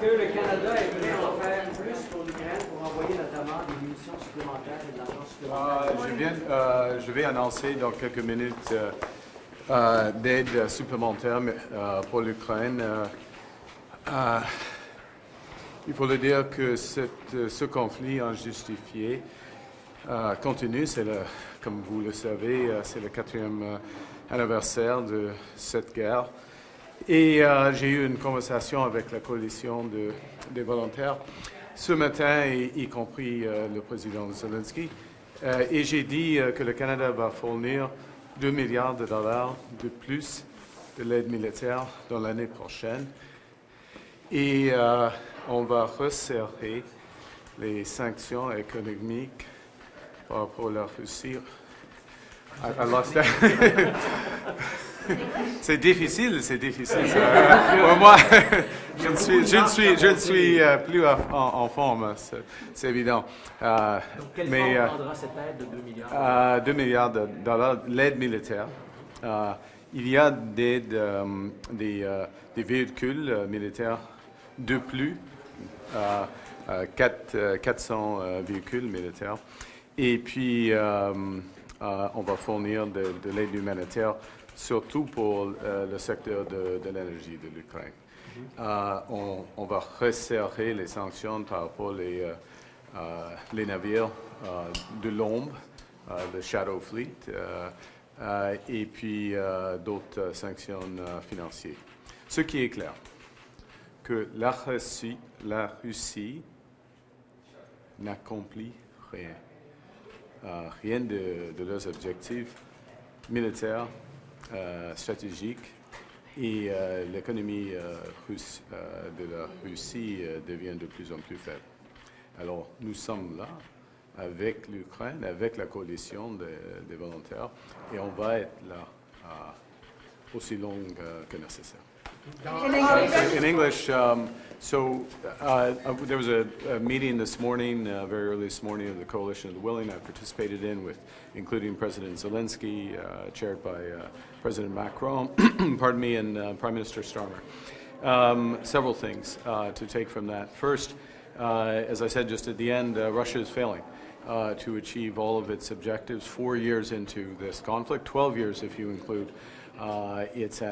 que le Canada est prêt à en faire plus pour l'Ukraine pour envoyer notamment des munitions supplémentaires et de l'argent supplémentaire? Je vais annoncer dans quelques minutes d'aide supplémentaire pour l'Ukraine. Il faut le dire que ce conflit injustifié continue. Comme vous le savez, c'est le 4e anniversaire de cette guerre. Et j'ai eu une conversation avec la coalition des volontaires ce matin, y compris le président Zelensky. Et j'ai dit que le Canada va fournir 2 milliards de dollars de plus de l'aide militaire dans l'année prochaine. Et on va resserrer les sanctions économiques par rapport à la Russie. C'est difficile. Pour moi, je ne suis plus en forme, c'est évident. Donc, quelle forme prendra cette aide de 2 milliards? 2 milliards de dollars, l'aide militaire. Il y a des véhicules militaires de plus, 400 véhicules militaires. Et puis, on va fournir de l'aide humanitaire, surtout pour le secteur de l'énergie de l'Ukraine. On va resserrer les sanctions par rapport les navires de l'ombre, le Shadow Fleet, et puis d'autres sanctions financières. Ce qui est clair, que la Russie n'accomplit rien. Rien de leurs objectifs militaires, stratégiques, et l'économie russe de la Russie devient de plus en plus faible. Alors, nous sommes là avec l'Ukraine, avec la coalition des volontaires, et on va être là aussi long que nécessaire. In English, there was a meeting this morning, very early this morning, of the Coalition of the Willing. I participated including President Zelensky, chaired by President Macron, pardon me, and Prime Minister Starmer. Several things to take from that. First, as I said just at the end, Russia is failing to achieve all of its objectives 4 years into this conflict, 12 years if you include its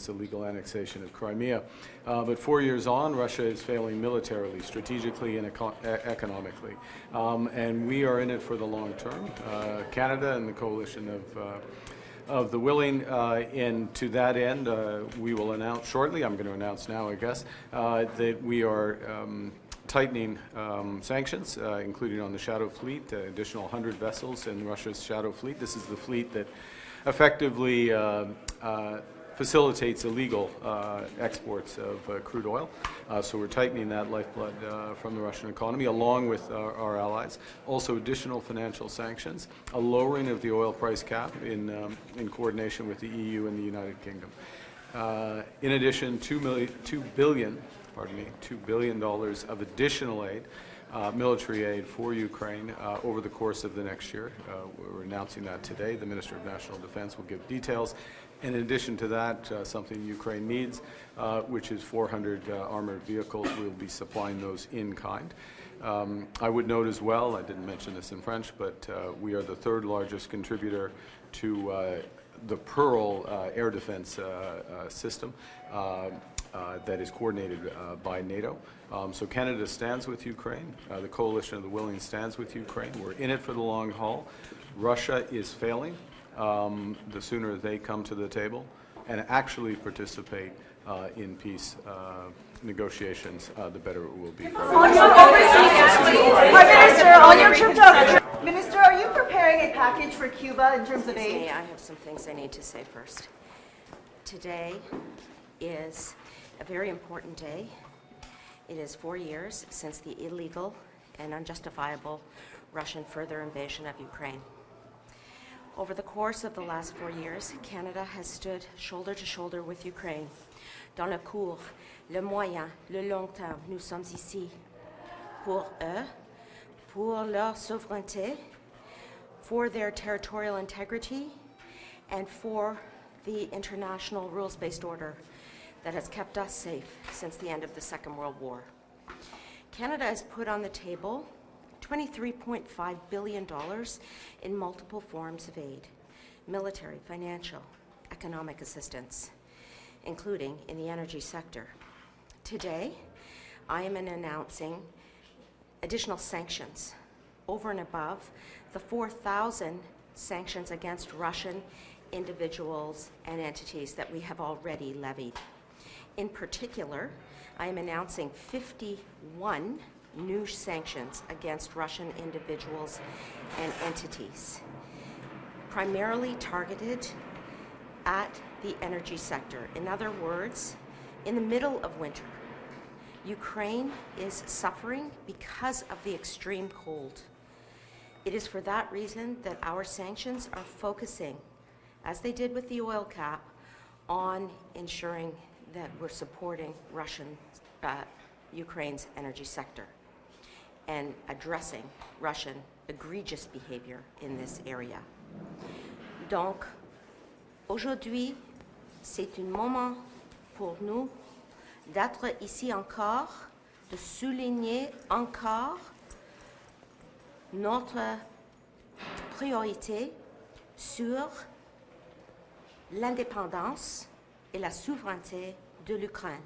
illegal annexation of Crimea. But 4 years on, Russia is failing militarily, strategically, and economically. And we are in it for the long term. Canada and the coalition of the willing, and to that end, we will announce shortly, I'm going to announce now, I guess, that we are tightening sanctions, including on the Shadow Fleet, additional 100 vessels in Russia's Shadow Fleet. This is the fleet that effectively facilitates illegal exports of crude oil. So we're tightening that lifeblood from the Russian economy, along with our allies. Also additional financial sanctions, a lowering of the oil price cap in coordination with the EU and the United Kingdom. In addition, $2 billion of additional aid, military aid for Ukraine over the course of the next year. We're announcing that today. The Minister of National Defense will give details. In addition to that, something Ukraine needs, which is 400 armored vehicles. We'll be supplying those in kind. I would note as well, I didn't mention this in French, but we are the third largest contributor to the Pearl air defense system that is coordinated by NATO. So Canada stands with Ukraine. The Coalition of the Willing stands with Ukraine. We're in it for the long haul. Russia is failing. The sooner they come to the table and actually participate in peace negotiations, the better it will be for us. Minister, are you preparing a package for Cuba in terms of aid? I have some things I need to say first. Today is a very important day. It is 4 years since the illegal and unjustifiable Russian further invasion of Ukraine. Over the course of the last 4 years, Canada has stood shoulder to shoulder with Ukraine. Dans le court, le moyen, le long terme, nous sommes ici pour eux, pour leur souveraineté, for their territorial integrity, and for the international rules-based order that has kept us safe since the end of the Second World War. Canada has put on the table $23.5 billion in multiple forms of aid, military, financial, economic assistance, including in the energy sector. Today, I am announcing additional sanctions over and above the 4,000 sanctions against Russian individuals and entities that we have already levied. In particular, I am announcing 51 new sanctions against Russian individuals and entities, primarily targeted at the energy sector. In other words, in the middle of winter, Ukraine is suffering because of the extreme cold. It is for that reason that our sanctions are focusing, as they did with the oil cap, on ensuring that we're supporting Ukraine's energy sector and addressing Russian egregious behavior in this area. Donc, aujourd'hui, c'est un moment pour nous d'être ici encore, de souligner encore notre priorité sur l'indépendance et la souveraineté de l'Ukraine.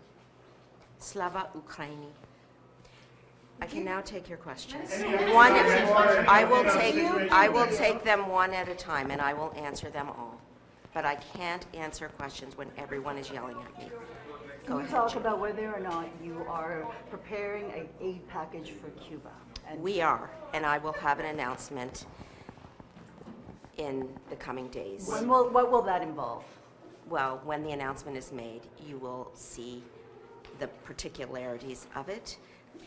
Slava Ukraini. I can now take your questions. I will take them one at a time, and I will answer them all. But I can't answer questions when everyone is yelling at me. Go ahead, Can you talk Jim. about whether or not you are preparing an aid package for Cuba? And We are, and I will have an announcement in the coming days. what will that involve? Well, when the announcement is made, you will see the particularities of it,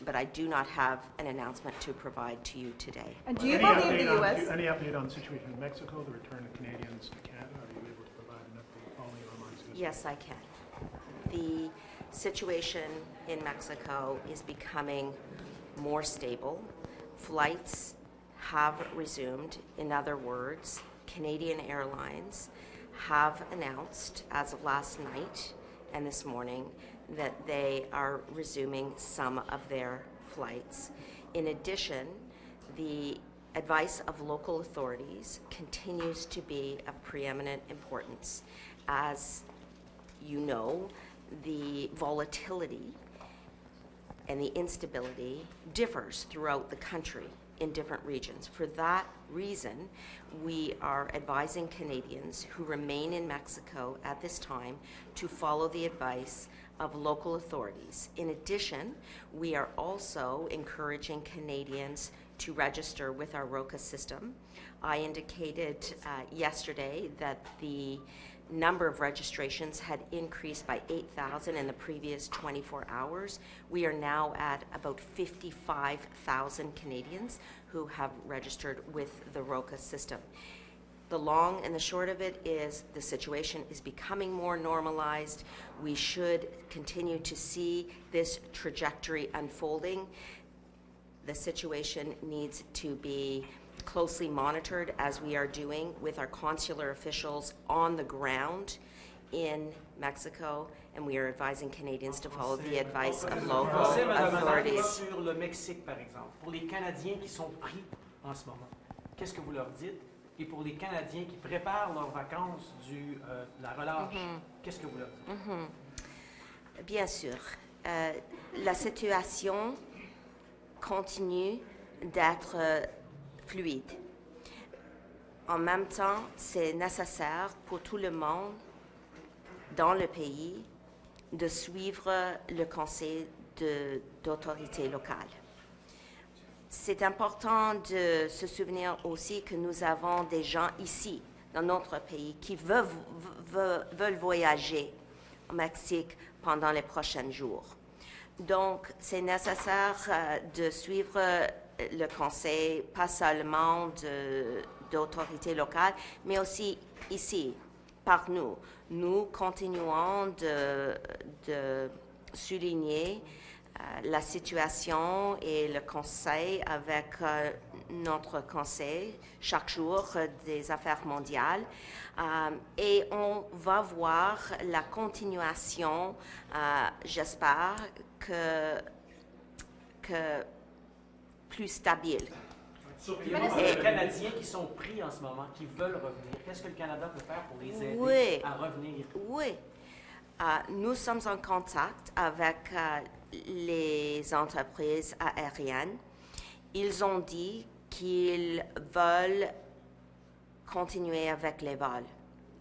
but I do not have an announcement to provide to you today. And do you believe the U.S.? Any update on the situation in Mexico, the return of Canadians to Canada? Are you able to provide an update following your remarks? Yes, I can. The situation in Mexico is becoming more stable. Flights have resumed. In other words, Canadian Airlines have announced as of last night and this morning that they are resuming some of their flights. In addition, the advice of local authorities continues to be of preeminent importance. As you know, the volatility and the instability differs throughout the country in different regions. For that reason, we are advising Canadians who remain in Mexico at this time to follow the advice of local authorities. In addition, we are also encouraging Canadians to register with our ROCA system. I indicated yesterday that the number of registrations had increased by 8,000 in the previous 24 hours. We are now at about 55,000 Canadians who have registered with the ROCA system. The long and the short of it is the situation is becoming more normalized. We should continue to see this trajectory unfolding. The situation needs to be closely monitored, as we are doing with our consular officials on the ground in Mexico, and we are advising Canadians to follow the advice of local authorities. Sur le Mexique, par exemple, pour les Canadiens qui sont pris en ce moment, qu'est-ce que vous leur dites? Et pour les Canadiens qui préparent leurs vacances de la relâche, qu'est-ce que vous leur dites? Bien sûr, la situation continue d'être fluide. En même temps, c'est nécessaire pour tout le monde dans le pays de suivre le conseil d'autorité locale. C'est important de se souvenir aussi que nous avons des gens ici, dans notre pays, qui veulent voyager au Mexique pendant les prochains jours. Donc, c'est nécessaire de suivre le conseil, pas seulement d'autorités locales, mais aussi ici, par nous. Nous continuons de souligner la situation et le conseil avec notre conseil chaque jour des affaires mondiales. Et on va voir la continuation, j'espère, que plus stable. Il y a beaucoup de Canadiens qui sont pris en ce moment, qui veulent revenir. Qu'est-ce que le Canada peut faire pour les aider à revenir? Oui. Nous sommes en contact avec les entreprises aériennes. Ils ont dit qu'ils veulent continuer avec les vols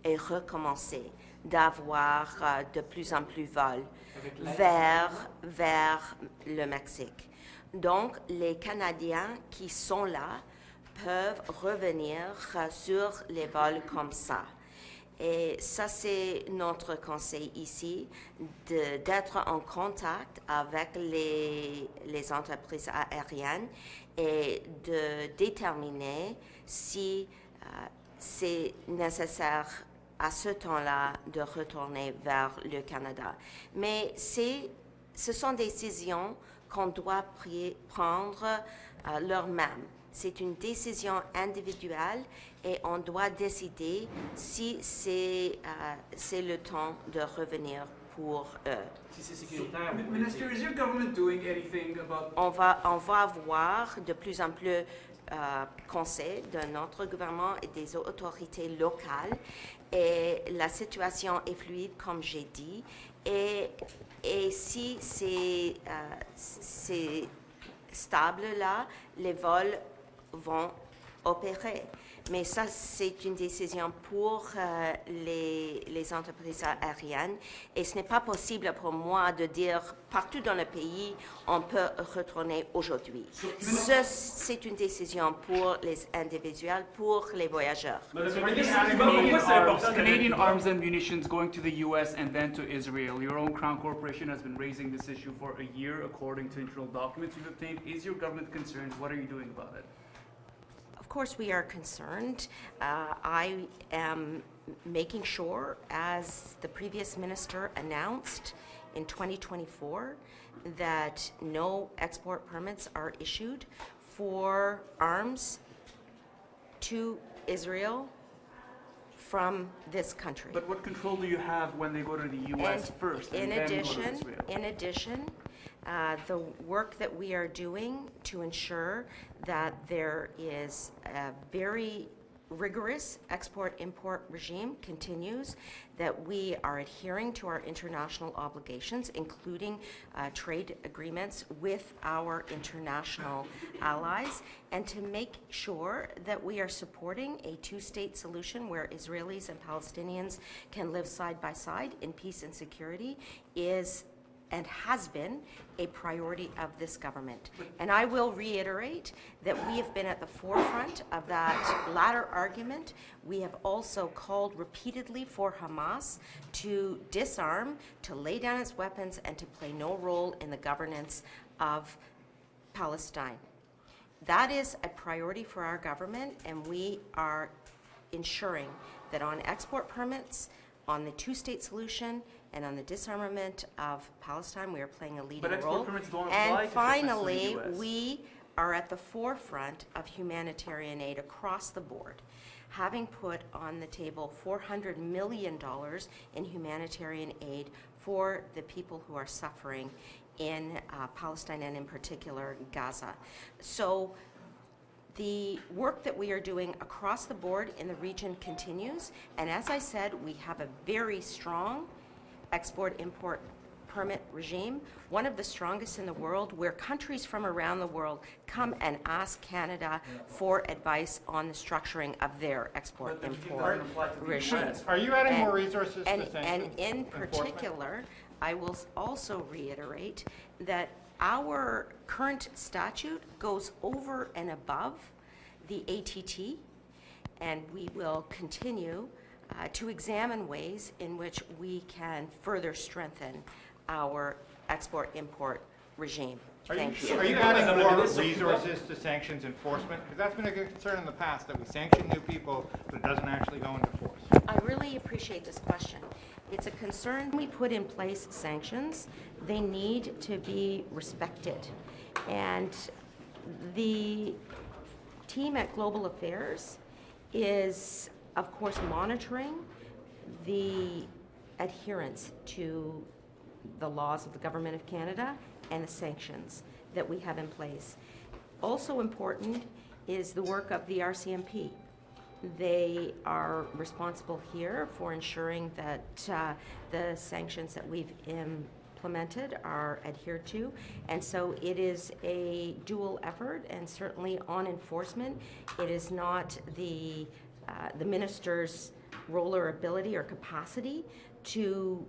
et recommencer d'avoir de plus en plus de vols vers le Mexique. Donc, les Canadiens qui sont là peuvent revenir sur les vols comme ça. Et ça, c'est notre conseil ici, d'être en contact avec les entreprises aériennes et de déterminer si c'est nécessaire à ce temps-là de retourner vers le Canada. Mais ce sont des décisions qu'on doit prendre leur-même. C'est une décision individuelle et on doit décider si c'est le temps de revenir pour eux. Si c'est sécuritaire. Minister, is your government doing anything about... On va avoir de plus en plus conseils de notre gouvernement et des autorités locales. Et la situation est fluide, comme j'ai dit. Et si c'est stable là, les vols vont opérer. Mais ça, c'est une décision pour les entreprises aériennes. Et ce n'est pas possible pour moi de dire partout dans le pays, on peut retourner aujourd'hui. C'est une décision pour les individuels, pour les voyageurs. Canadian arms and munitions going to the U.S. and then to Israel. Your own Crown Corporation has been raising this issue for a year, according to internal documents you've obtained. Is your government concerned? What are you doing about it? Of course, we are concerned. I am making sure, as the previous minister announced in 2024, that no export permits are issued for arms to Israel from this country. But what control do you have when they go to the U.S. first and then go to Israel? In addition, the work that we are doing to ensure that there is a very rigorous export-import regime continues, that we are adhering to our international obligations, including trade agreements with our international allies, and to make sure that we are supporting a two-state solution where Israelis and Palestinians can live side by side in peace and security is and has been a priority of this government. And I will reiterate that we have been at the forefront of that latter argument. We have also called repeatedly for Hamas to disarm, to lay down its weapons, and to play no role in the governance of Palestine. That is a priority for our government, and we are ensuring that on export permits, on the two-state solution, and on the disarmament of Palestine, we are playing a leading role. Permits don't apply And to finally, shipments to the US. we are at the forefront of humanitarian aid across the board, having put on the table $400 million in humanitarian aid for the people who are suffering in Palestine and in particular Gaza. So the work that we are doing across the board in the region continues, and as I said, we have a very strong export-import permit regime, one of the strongest in the world, where countries from around the world come and ask Canada for advice on the structuring of their export-import regime. Are you adding more resources to And sanctions in enforcement? particular, I will also reiterate that our current statute goes over and above the ATT, and we will continue to examine ways in which we can further strengthen our export-import regime. Thank you. Are you adding more resources to sanctions enforcement? Because that's been a good concern in the past, that we sanction new people, but it doesn't actually go into force. I really appreciate this question. It's a concern. We put in place sanctions. They need to be respected. And the team at Global Affairs is, of course, monitoring the adherence to the laws of the Government of Canada and the sanctions that we have in place. Also important is the work of the RCMP. They are responsible here for ensuring that the sanctions that we've implemented are adhered to. And so it is a dual effort, and certainly on enforcement, it is not the minister's role or ability or capacity to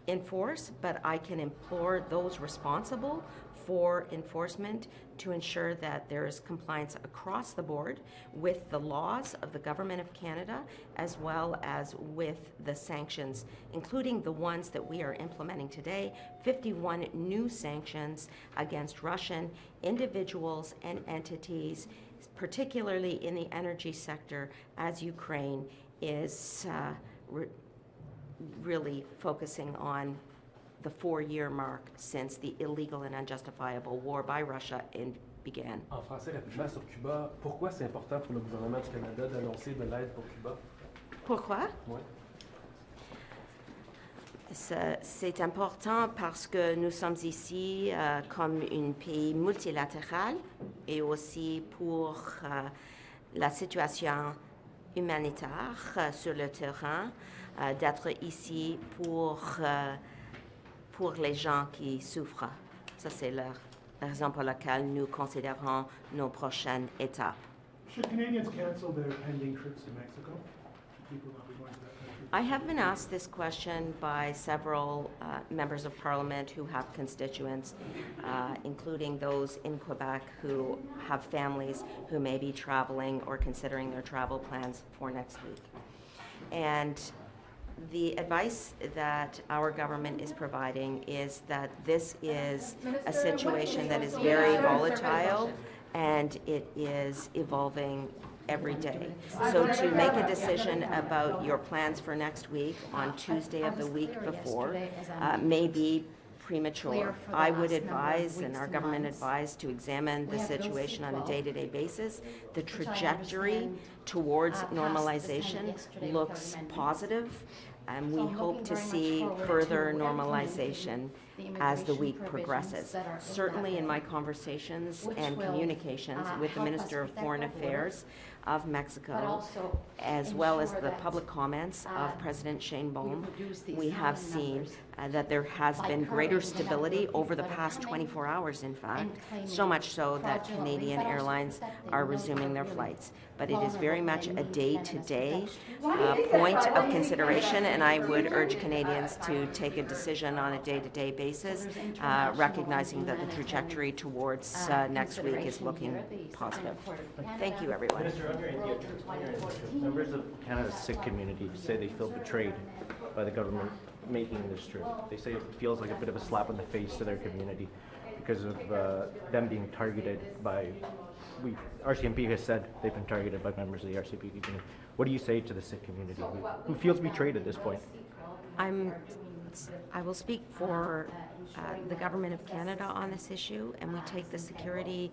enforce, but I can implore those responsible for enforcement to ensure that there is compliance across the board with the laws of the Government of Canada, as well as with the sanctions, including the ones that we are implementing today, 51 new sanctions against Russian individuals and entities, particularly in the energy sector, as Ukraine is really focusing on the 4-year mark since the illegal and unjustifiable war by Russia began. En français, rapidement sur Cuba, pourquoi c'est important pour le gouvernement du Canada d'annoncer de l'aide pour Cuba? Pourquoi? Oui. C'est important parce que nous sommes ici comme un pays multilatéral et aussi pour la situation humanitaire sur le terrain, d'être ici pour les gens qui souffrent. Ça, c'est la raison pour laquelle nous considérons nos prochaines étapes. Should Canadians cancel their pending trips to Mexico? Should people not be going to that country? I have been asked this question by several members of Parliament who have constituents, including those in Quebec who have families who may be traveling or considering their travel plans for next week. And the advice that our government is providing is that this is a situation that is very volatile and it is evolving every day. So to make a decision about your plans for next week on Tuesday of the week before may be premature. I would advise, and our government advised, to examine the situation on a day-to-day basis. The trajectory towards normalization looks positive, and we hope to see further normalization as the week progresses. Certainly in my conversations and communications with the Minister of Foreign Affairs of Mexico, as well as the public comments of President Champagne, we have seen that there has been greater stability over the past 24 hours, in fact, so much so that Canadian airlines are resuming their flights. But it is very much a day-to-day point of consideration, and I would urge Canadians to take a decision on a day-to-day basis, recognizing that the trajectory towards next week is looking positive. Thank you, everyone. Minister, on your India trip, members of Canada's Sikh community say they feel betrayed by the government making this trip. They say it feels like a bit of a slap in the face to their community because of them being targeted by, RCMP has said they've been targeted by members of the RCMP community. What do you say to the Sikh community who feels betrayed at this point? I will speak for the Government of Canada on this issue, and we take the security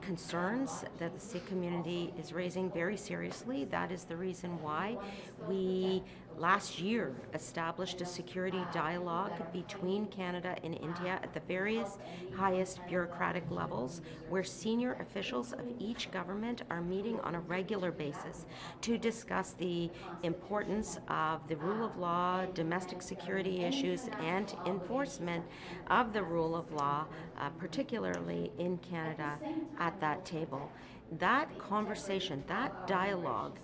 concerns that the Sikh community is raising very seriously. That is the reason why we last year established a security dialogue between Canada and India at the various highest bureaucratic levels, where senior officials of each government are meeting on a regular basis to discuss the importance of the rule of law, domestic security issues, and enforcement of the rule of law, particularly in Canada, at that table. That conversation, that dialogue,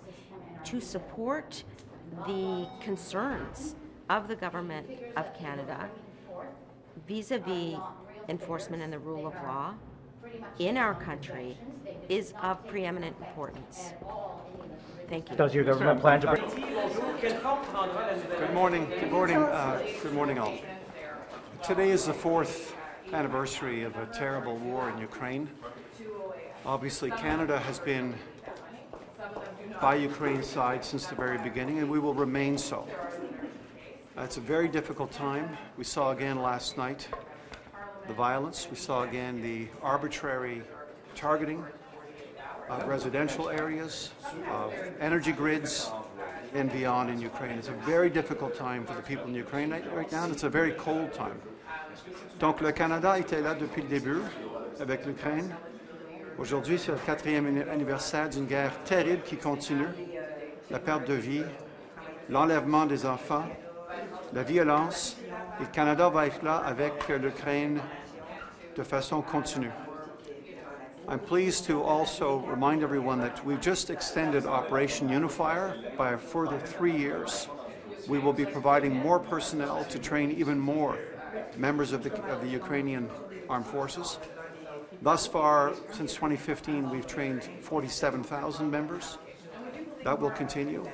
to support the concerns of the Government of Canada vis-a-vis enforcement and the rule of law in our country is of preeminent importance. Thank you. Does your government plan to bring... Good morning. Good morning, all. Today is the 4th anniversary of a terrible war in Ukraine. Obviously, Canada has been by Ukraine's side since the very beginning, and we will remain so. It's a very difficult time. We saw again last night the violence. We saw again the arbitrary targeting of residential areas, of energy grids, and beyond in Ukraine. It's a very difficult time for the people in Ukraine right now, and it's a very cold time. Donc le Canada était là depuis le début avec l'Ukraine. Aujourd'hui, c'est le 4e anniversaire d'une guerre terrible qui continue. La perte de vie, l'enlèvement des enfants, la violence. Et le Canada va être là avec l'Ukraine de façon continue. I'm pleased to also remind everyone that we've just extended Operation Unifier by a further 3 years. We will be providing more personnel to train even more members of the Ukrainian armed forces. Thus far, since 2015, we've trained 47,000 members. That will continue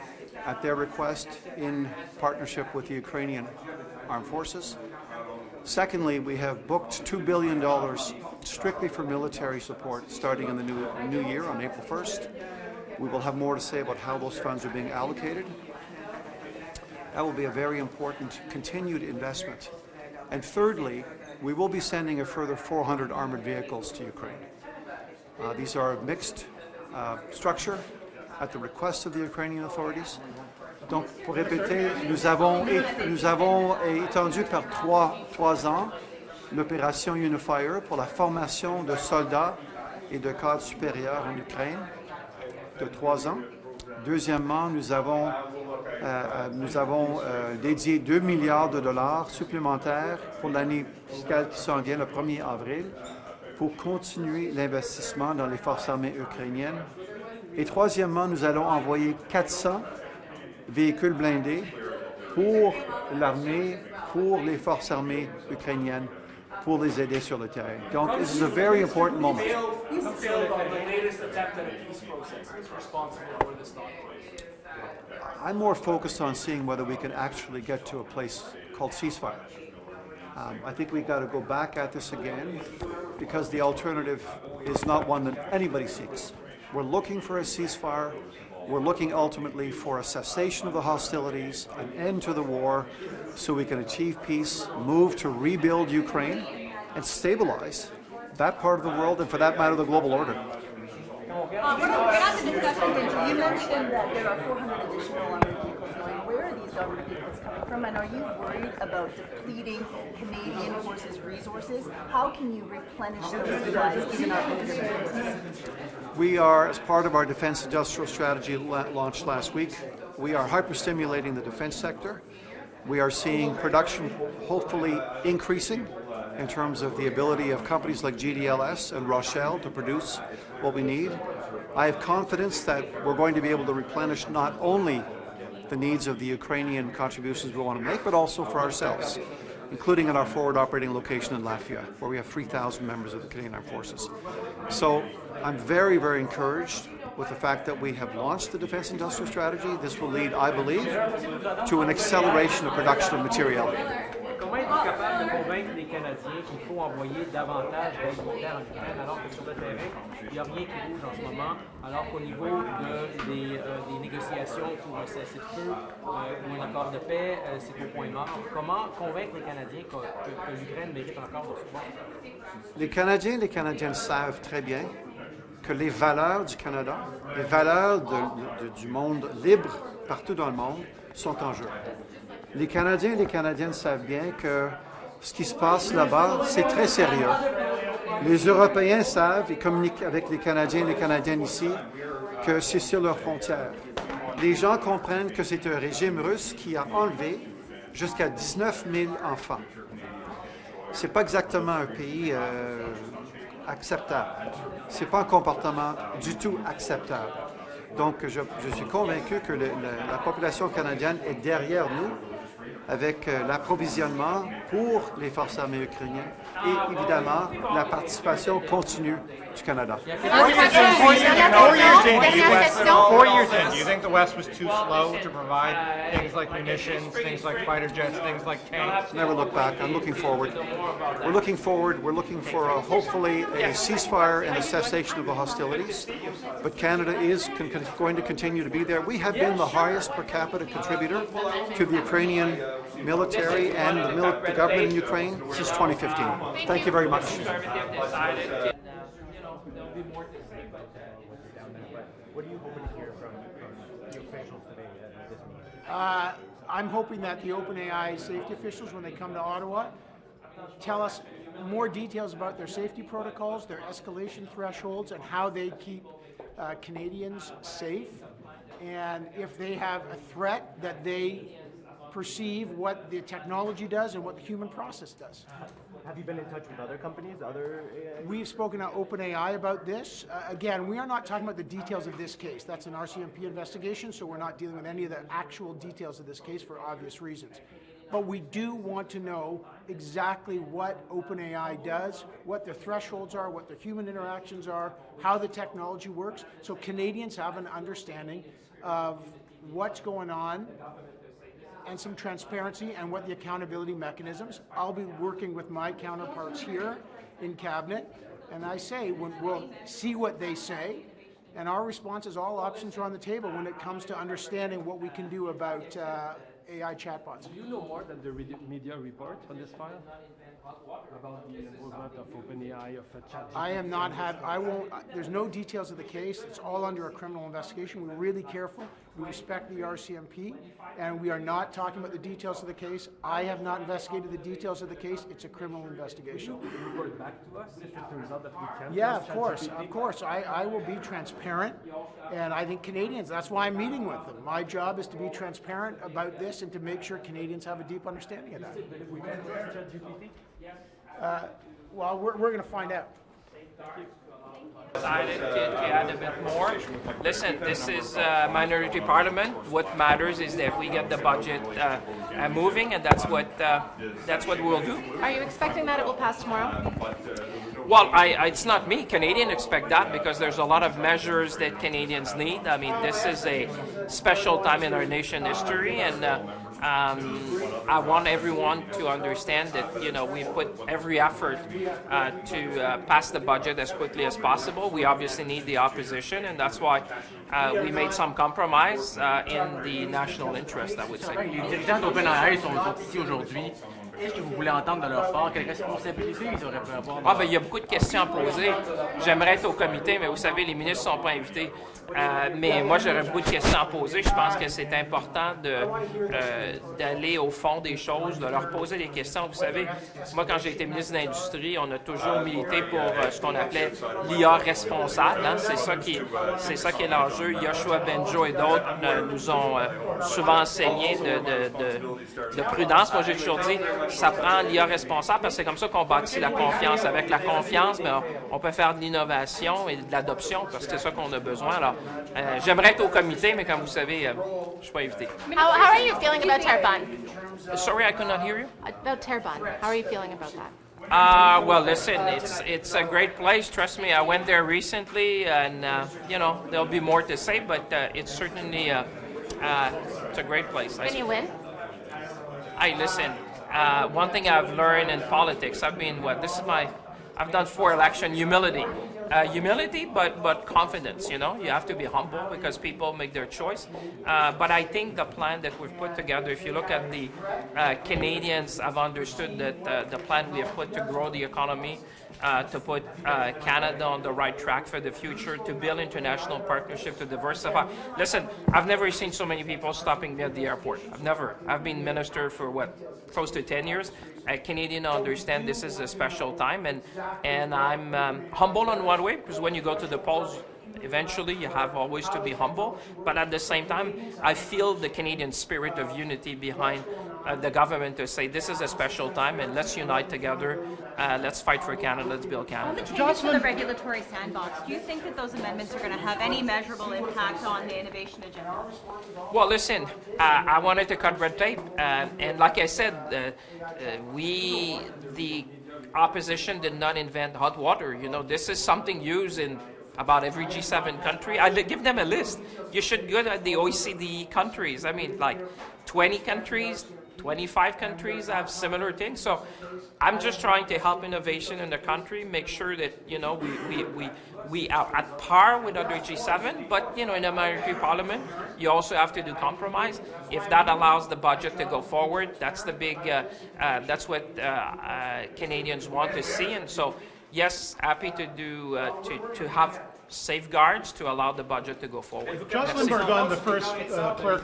at their request in partnership with the Ukrainian armed forces. Secondly, we have booked $2 billion strictly for military support starting in the new year on April 1st. We will have more to say about how those funds are being allocated. That will be a very important continued investment. And thirdly, we will be sending a further 400 armored vehicles to Ukraine. These are a mixed structure at the request of the Ukrainian authorities. Donc, pour répéter, nous avons étendu par trois ans l'opération Unifier pour la formation de soldats et de cadres supérieurs en Ukraine de 3 ans. Deuxièmement, nous avons dédié 2 milliards de dollars supplémentaires pour l'année fiscale qui s'en vient le 1er avril pour continuer l'investissement dans les forces armées ukrainiennes. Et troisièmement, nous allons envoyer 400 véhicules blindés pour l'armée, pour les forces armées ukrainiennes, pour les aider sur le terrain. Donc, this is a very important moment. You failed on the latest attempt at a peace process. Who's responsible for this not place? I'm more focused on seeing whether we can actually get to a place called ceasefire. I think we've got to go back at this again because the alternative is not one that anybody seeks. We're looking for a ceasefire. We're looking ultimately for a cessation of the hostilities, an end to the war, so we can achieve peace, move to rebuild Ukraine, and stabilize that part of the world, and for that matter, the global order. You mentioned that there are 400 additional armored vehicles going. Where are these armored vehicles coming from, and are you worried about depleting Canadian forces' resources? How can you replenish those supplies given our resources? We are, as part of our defense industrial strategy launched last week, we are hyperstimulating the defense sector. We are seeing production hopefully increasing in terms of the ability of companies like GDLS and Rochelle to produce what we need. I have confidence that we're going to be able to replenish not only the needs of the Ukrainian contributions we want to make, but also for ourselves, including in our forward operating location in Latvia, where we have 3,000 members of the Canadian Armed Forces. So I'm very, very encouraged with the fact that we have launched the Defense Industrial Strategy. This will lead, I believe, to an acceleration of production of materiality. Comment êtes-vous capable de convaincre les Canadiens qu'il faut envoyer davantage d'aide militaire en Ukraine alors que sur le terrain, il n'y a rien qui bouge en ce moment, alors qu'au niveau des négociations pour un cessez-le-feu ou un accord de paix, c'est au point mort. Comment convaincre les Canadiens que l'Ukraine mérite encore de support? Les Canadiens et les Canadiennes savent très bien que les valeurs du Canada, les valeurs du monde libre partout dans le monde sont en jeu. Les Canadiens et les Canadiennes savent bien que ce qui se passe là-bas, c'est très sérieux. Les Européens savent et communiquent avec les Canadiens et les Canadiennes ici que c'est sur leurs frontières. Les gens comprennent que c'est un régime russe qui a enlevé jusqu'à 19 000 enfants. Ce n'est pas exactement un pays acceptable. Ce n'est pas un comportement du tout acceptable. Donc, je suis convaincu que la population canadienne est derrière nous avec l'approvisionnement pour les forces armées ukrainiennes et évidemment la participation continue du Canada. 4 years in, do you think the West was too slow to provide things like munitions, things like fighter jets, things like tanks? Never look back. I'm looking forward. We're looking forward. We're looking for hopefully a ceasefire and a cessation of the hostilities. But Canada is going to continue to be there. We have been the highest per capita contributor to the Ukrainian military and the government in Ukraine since 2015. Thank you very much. What are you hoping to hear from the officials today at this meeting? I'm hoping that the OpenAI safety officials, when they come to Ottawa, tell us more details about their safety protocols, their escalation thresholds, and how they keep Canadians safe. And if they have a threat, that they perceive what the technology does and what the human process does. Have you been in touch with other companies, other AI? We've spoken to OpenAI about this. Again, we are not talking about the details of this case. That's an RCMP investigation, so we're not dealing with any of the actual details of this case for obvious reasons. But we do want to know exactly what OpenAI does, what their thresholds are, what their human interactions are, how the technology works, so Canadians have an understanding of what's going on and some transparency and what the accountability mechanisms. I'll be working with my counterparts here in Cabinet, and I say we'll see what they say, and our response is all options are on the table when it comes to understanding what we can do about AI chatbots. Do you know more than the media report on this file? About the involvement of OpenAI, of ChatGPT? I am not I won't, there's no details of the case. It's all under a criminal investigation. We're really careful. We respect the RCMP, and we are not talking about the details of the case. I have not investigated the details of the case. It's a criminal investigation. Will you report back to us if it turns out that we can? Yeah, of course. I will be transparent, and I think Canadians, that's why I'm meeting with them. My job is to be transparent about this and to make sure Canadians have a deep understanding of that. But if we can trust ChatGPT? Well, we're going to find out. Decided to add a bit more. Listen, this is minority parliament. What matters is that we get the budget moving, and that's what we'll do. Are you expecting that it will pass tomorrow? Well, it's not me. Canadians expect that because there's a lot of measures that Canadians need. I mean, this is a special time in our nation history, and I want everyone to understand that, we've put every effort to pass the budget as quickly as possible. We obviously need the opposition, and that's why we made some compromise in the national interest, I would say. Les dirigeants d'OpenAI sont ici aujourd'hui. Qu'est-ce que vous voulez entendre de leur part? Quelles responsabilités ils auraient pu avoir? Il y a beaucoup de questions à poser. J'aimerais être au comité, mais vous savez, les ministres ne sont pas invités. Mais moi, j'aurais beaucoup de questions à poser. Je pense que c'est important d'aller au fond des choses, de leur poser des questions. Vous savez, moi, quand j'ai été ministre de l'Industrie, on a toujours milité pour ce qu'on appelait l'IA responsable. Hein? C'est ça qui est l'enjeu. Yoshua Benjo et d'autres nous ont souvent enseigné de prudence. Moi, j'ai toujours dit, ça prend l'IA responsable parce que c'est comme ça qu'on bâtit la confiance. Avec la confiance, on peut faire de l'innovation et de l'adoption parce que c'est ça qu'on a besoin. Alors, j'aimerais être au comité, mais comme vous savez, je ne suis pas invité. How are you feeling about Terrebonne? Sorry, I could not hear you. About Terrebonne, how are you feeling about that? Well, listen, it's a great place. Trust me, I went there recently, and there'll be more to say, but it's certainly it's a great place. Can you win? Hey, listen. One thing I've learned in politics, I've done 4 elections, humility. Humility, but confidence, You have to be humble because people make their choice. But I think the plan that we've put together, if you look at the Canadians have understood that the plan we have put to grow the economy, to put Canada on the right track for the future, to build international partnership, to diversify. Listen, I've never seen so many people stopping me at the airport. I've been minister for close to 10 years. Canadians understand this is a special time, and I'm humble in one way, because when you go to the polls, eventually you have always to be humble, but at the same time, I feel the Canadian spirit of unity behind the government to say this is a special time and let's unite together, let's fight for Canada, let's build Canada. On the changes to the regulatory sandbox, do you think that those amendments are going to have any measurable impact on the innovation agenda? Well, listen, I wanted to cut red tape, and like I said, the opposition did not invent hot water. This is something used in about every G7 country. I give them a list. You should go to the OECD countries. I mean, like 20 countries, 25 countries have similar things. So I'm just trying to help innovation in the country, make sure that, you know, we are at par with other G7, but, you know, in the American Parliament, you also have to do compromise. If that allows the budget to go forward, that's the big, that's what Canadians want to see. And so, yes, happy to do, to have safeguards to allow the budget to go forward. Jocelyn Burgon, the first clerk.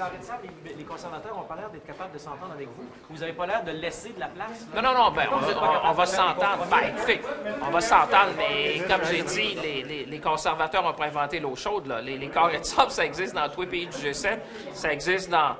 Les conservateurs ont pas l'air d'être capables de s'entendre avec vous. Vous n'avez pas l'air de laisser de la place. Non, non, non, ben, on va s'entendre. Ben, écoutez, on va s'entendre, mais comme j'ai dit, les conservateurs n'ont pas inventé l'eau chaude. Là. Les carrés de sable, ça existe dans tous les pays du G7, ça existe dans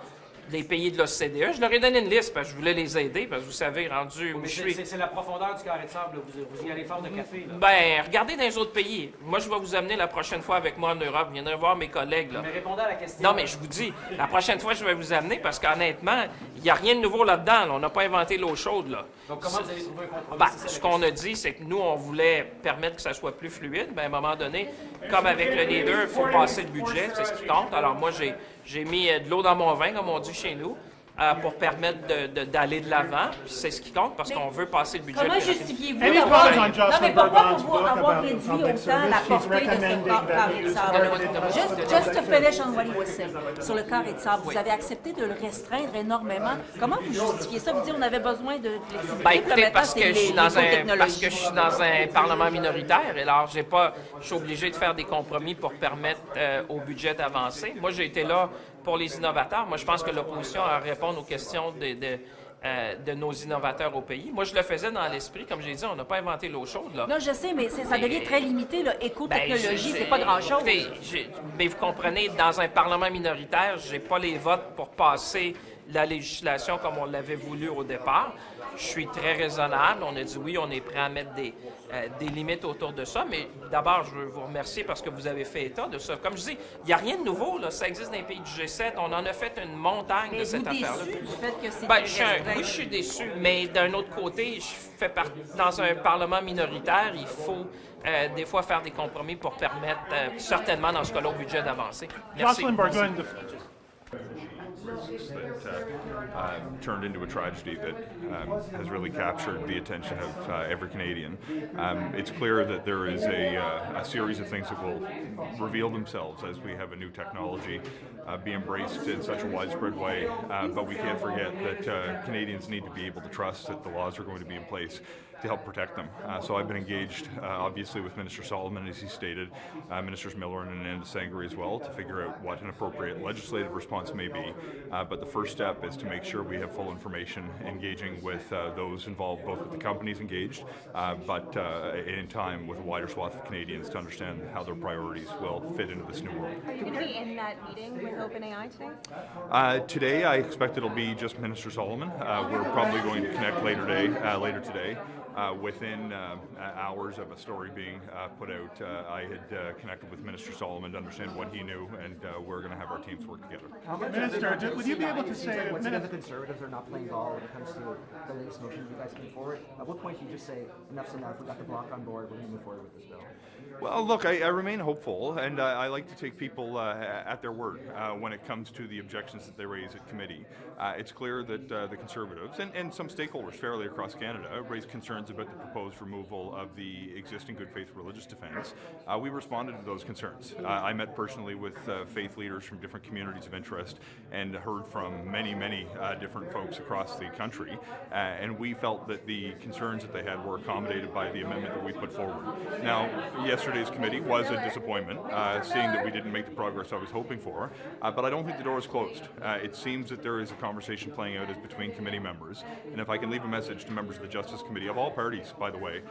les pays de l'OCDE. Je leur ai donné une liste parce que je voulais les aider, parce que vous savez, rendu... C'est la profondeur du carré de sable, vous y allez faire de café. Là. Ben, regardez dans les autres pays. Moi, je vais vous amener la prochaine fois avec moi en Europe. Viendrez voir mes collègues. Là. Mais répondez à la question. Non, mais je vous dis, la prochaine fois, je vais vous amener parce qu'honnêtement, il n'y a rien de nouveau là-dedans. Là. On n'a pas inventé l'eau chaude. Là. Donc, comment vous avez trouvé un compromis? Ben, ce qu'on a dit, c'est que nous, on voulait permettre que ça soit plus fluide. Ben, à un moment donné, comme avec le leader, il faut passer le budget. C'est ce qui compte. Alors, moi, j'ai mis de l'eau dans mon vin, comme on dit chez nous. Pour permettre d'aller de l'avant. C'est ce qui compte parce qu'on veut passer le budget. Comment justifiez-vous Non, mais pourquoi vous avoir réduit autant la portée de ce carré de sable? Just to finish on what he was saying. Sur le carré de sable, vous avez accepté de le restreindre énormément. Comment vous justifiez ça? Vous dites on avait besoin de flexibilité. Ben, écoutez, parce que je suis dans un parlement minoritaire et alors je suis obligé de faire des compromis pour permettre au budget d'avancer. Moi, j'ai été là pour les innovateurs. Moi, je pense que l'opposition a à répondre aux questions de nos innovateurs au pays. Moi, je le faisais dans l'esprit. Comme j'ai dit, on n'a pas inventé l'eau chaude. Là. Non, je sais, mais ça devient très limité. Éco-technologie, c'est pas grand-chose. Mais vous comprenez, dans un parlement minoritaire, j'ai pas les votes pour passer la législation comme on l'avait voulu au départ. Je suis très raisonnable. On a dit oui, on est prêt à mettre des limites autour de ça. Mais d'abord, je veux vous remercier parce que vous avez fait état de ça. Comme je dis, il n'y a rien de nouveau. Là. Ça existe dans les pays du G7. On en a fait une montagne de cette affaire-là. Oui, je suis déçu. Mais d'un autre côté, je fais partie dans un parlement minoritaire. Il faut des fois faire des compromis pour permettre, certainement dans ce cas-là, au budget d'avancer. Merci. That turned into a tragedy that has really captured the attention of every Canadian. It's clear that there is a series of things that will reveal themselves as we have a new technology be embraced in such a widespread way, but we can't forget that Canadians need to be able to trust that the laws are going to be in place to help protect them. So I've been engaged, obviously, with Minister Solomon, as he stated, Ministers Miller and Anandasangaree as well, to figure out what an appropriate legislative response may be. But the first step is to make sure we have full information, engaging with those involved, both with the companies engaged, but in time with a wider swath of Canadians to understand how their priorities will fit into this new world. Are you going to be in that meeting with OpenAI today? Today, I expect it'll be just Minister Solomon. We're probably going to connect later today. Within hours of a story being put out, I had connected with Minister Solomon to understand what he knew, and we're going to have our teams work together. Minister, would you be able to say... Once again, the Conservatives are not playing ball when it comes to the latest motion you guys came forward. At what point do you just say, enough's enough, we've got the bloc on board, we're going to move forward with this bill? Well, look, I remain hopeful, and I like to take people at their word when it comes to the objections that they raise at committee. It's clear that the Conservatives and some stakeholders fairly across Canada raised concerns about the proposed removal of the existing good faith religious defence. We responded to those concerns. I met personally with faith leaders from different communities of interest and heard from many different folks across the country, and we felt that the concerns that they had were accommodated by the amendment that we put forward. Now, yesterday's committee was a disappointment, seeing that we didn't make the progress I was hoping for, but I don't think the door is closed. It seems that there is a conversation playing out as between committee members, and if I can leave a message to members of the Justice Committee, of all parties, by the way,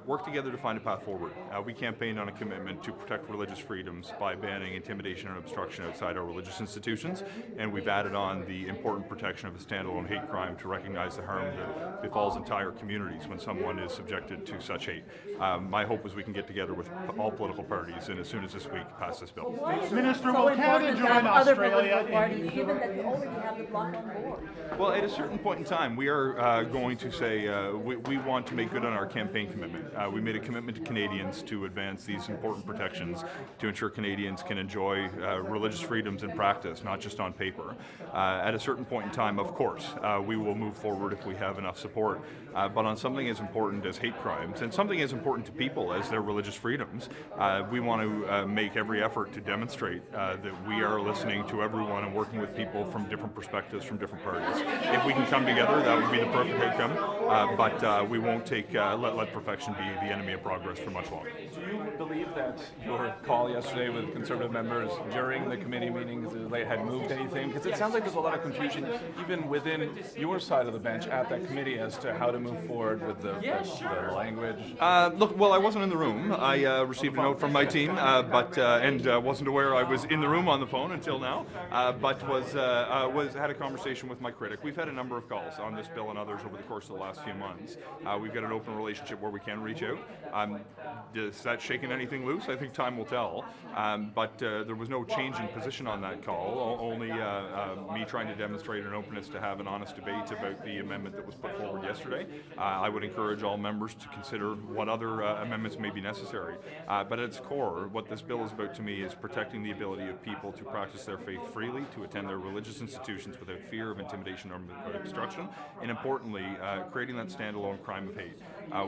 work together to find a path forward. We campaigned on a commitment to protect religious freedoms by banning intimidation and obstruction outside our religious institutions, and we've added on the important protection of a standalone hate crime to recognize the harm that befalls entire communities when someone is subjected to such hate. My hope is we can get together with all political parties and as soon as this week pass this bill. Minister, will Canada join other Australia political parties, given that you already have the bloc on board? Well, at a certain point in time, we are going to say we want to make good on our campaign commitment. We made a commitment to Canadians to advance these important protections to ensure Canadians can enjoy religious freedoms in practice, not just on paper. At a certain point in time, of course, we will move forward if we have enough support. But on something as important as hate crimes and something as important to people as their religious freedoms, we want to make every effort to demonstrate that we are listening to everyone and working with people from different perspectives, from different parties. If we can come together, that would be the perfect outcome. But we won't take let perfection be the enemy of progress for much longer. Do you believe that your call yesterday with Conservative members during the committee meetings had moved anything? Because it sounds like there's a lot of confusion even within your side of the bench at that committee as to how to move forward with the language. Look, well, I wasn't in the room. I received a note from my team, and wasn't aware I was in the room on the phone until now. But had a conversation with my critic. We've had a number of calls on this bill and others over the course of the last few months. We've got an open relationship where we can reach out. Is that shaking anything loose? I think time will tell. But there was no change in position on that call. Only me trying to demonstrate an openness to have an honest debate about the amendment that was put forward yesterday. I would encourage all members to consider what other amendments may be necessary. But at its core, what this bill is about to me is protecting the ability of people to practice their faith freely, to attend their religious institutions without fear of intimidation or obstruction, and importantly, creating that standalone crime of hate.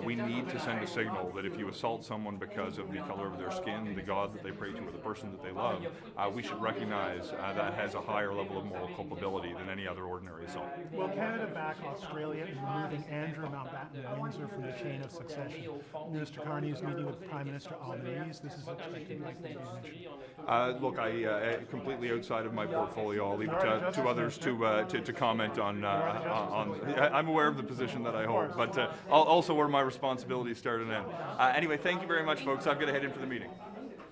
We need to send a signal that if you assault someone because of the color of their skin, the God that they pray to, or the person that they love, we should recognize that has a higher level of moral culpability than any other ordinary assault. Will Canada back Australia in removing Andrew Mountbatten Windsor from the chain of succession? Minister Carney is meeting with Prime Minister Albanese. This is expected likely to be an issue. Look, I completely outside of my portfolio. I'll leave it to others to comment on. I'm aware of the position that I hold, but also where my responsibilities start and end. Anyway, thank you very much, folks. I've got to head in for the meeting.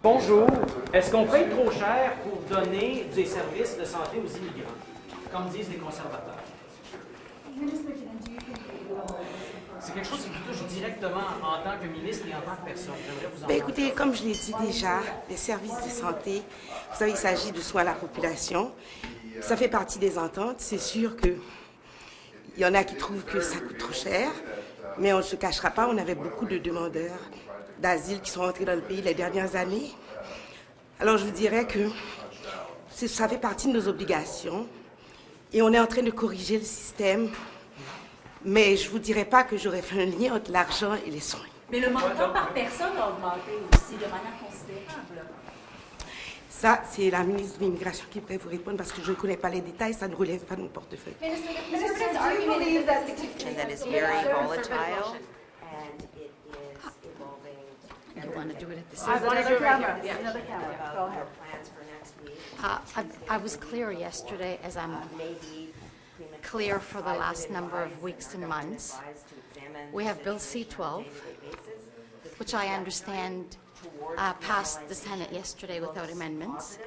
Bonjour. Est-ce qu'on paye trop cher pour donner des services de santé aux immigrants, comme disent les conservateurs? C'est quelque chose qui vous touche directement en tant que ministre et en tant que personne. J'aimerais vous en parler. Écoutez, comme je l'ai dit déjà, les services de santé, vous savez, il s'agit de soins à la population. Ça fait partie des ententes. C'est sûr qu'il y en a qui trouvent que ça coûte trop cher, mais on ne se cachera pas, on avait beaucoup de demandeurs d'asile qui sont entrés dans le pays les dernières années. Alors je vous dirais que ça fait partie de nos obligations et on est en train de corriger le système, mais je ne vous dirais pas que j'aurais fait un lien entre l'argent et les soins. Mais le montant par personne a augmenté aussi de manière considérable. Ça, c'est la ministre de l'Immigration qui pourrait vous répondre parce que je ne connais pas les détails, ça ne relève pas de mon portefeuille. Minister, do you believe that that is very volatile and it is evolving. You want to do it at the I same want to time? do it right here. Another camera. Go ahead. Plans for next week. I was clear yesterday, as I'm clear for the last number of weeks and months. We have Bill C-12, which I understand passed the Senate yesterday without amendments.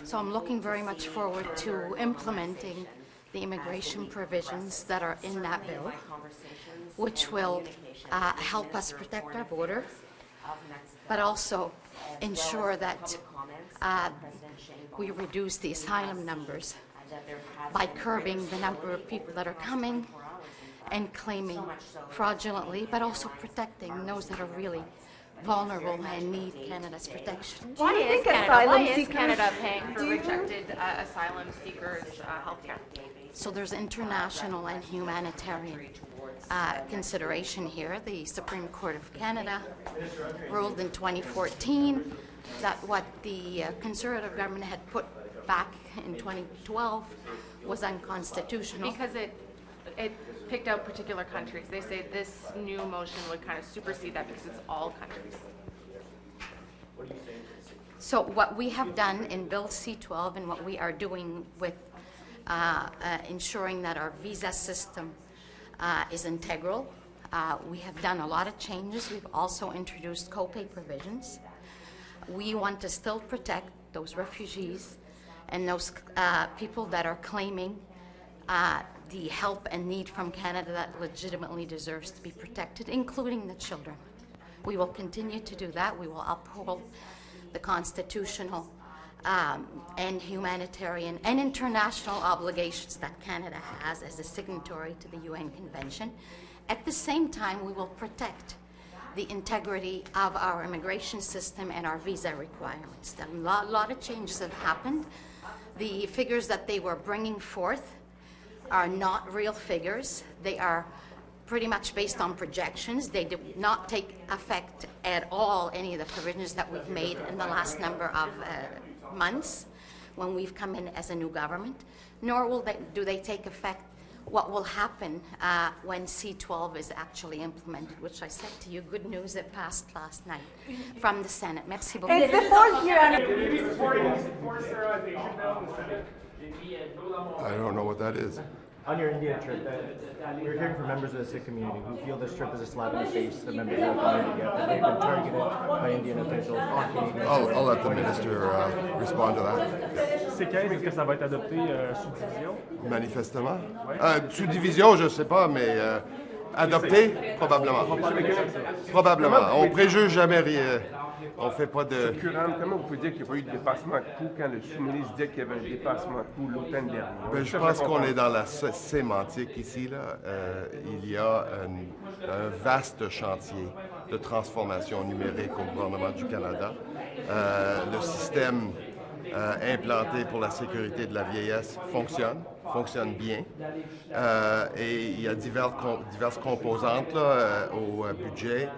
So I'm looking very much forward to implementing the immigration provisions that are in that bill, which will help us protect our border, but also ensure that we reduce the asylum numbers by curbing the number of people that are coming and claiming fraudulently, but also protecting those that are really vulnerable and need Canada's protection. Why is Canada paying for rejected asylum seekers' health care? So there's international and humanitarian consideration here. The Supreme Court of Canada ruled in 2014 that what the Conservative government had put back in 2012 was unconstitutional. Because it picked out particular countries. They say this new motion would kind of supersede that because it's all countries. So what we have done in Bill C-12 and what we are doing with ensuring that our visa system is integral, we have done a lot of changes. We've also introduced co-pay provisions. We want to still protect those refugees and those people that are claiming the help and need from Canada that legitimately deserves to be protected, including the children. We will continue to do that. We will uphold the constitutional and humanitarian and international obligations that Canada has as a signatory to the UN Convention. At the same time, we will protect the integrity of our immigration system and our visa requirements. A lot of changes have happened. The figures that they were bringing forth are not real figures. They are pretty much based on projections. They do not take effect at all, any of the provisions that we've made in the last number of months when we've come in as a new government, nor do they take effect what will happen when C-12 is actually implemented, which I said to you, good news, it passed last night from the Senate. Merci beaucoup. It's the fourth year I don't know what that is. On your India trip, we're hearing from members of the Sikh community who feel this trip is a slap in the face to members of the community, that they've been targeted by Indian officials on Canadian. I'll let the minister respond to that. C15, est-ce que ça va être adopté sous division? Manifestement. Sous division, je ne sais pas, mais adopté, probablement. Probablement. On préjuge jamais rien. On fait pas de... Comment vous pouvez dire qu'il n'y a pas eu de dépassement de coût quand le sous-ministre disait qu'il y avait un dépassement de coût l'automne dernier? Ben, je pense qu'on est dans la sémantique ici. Là. Il y a un vaste chantier de transformation numérique au gouvernement du Canada. Le système implanté pour la sécurité de la vieillesse fonctionne bien. Et il y a diverses composantes là, au budget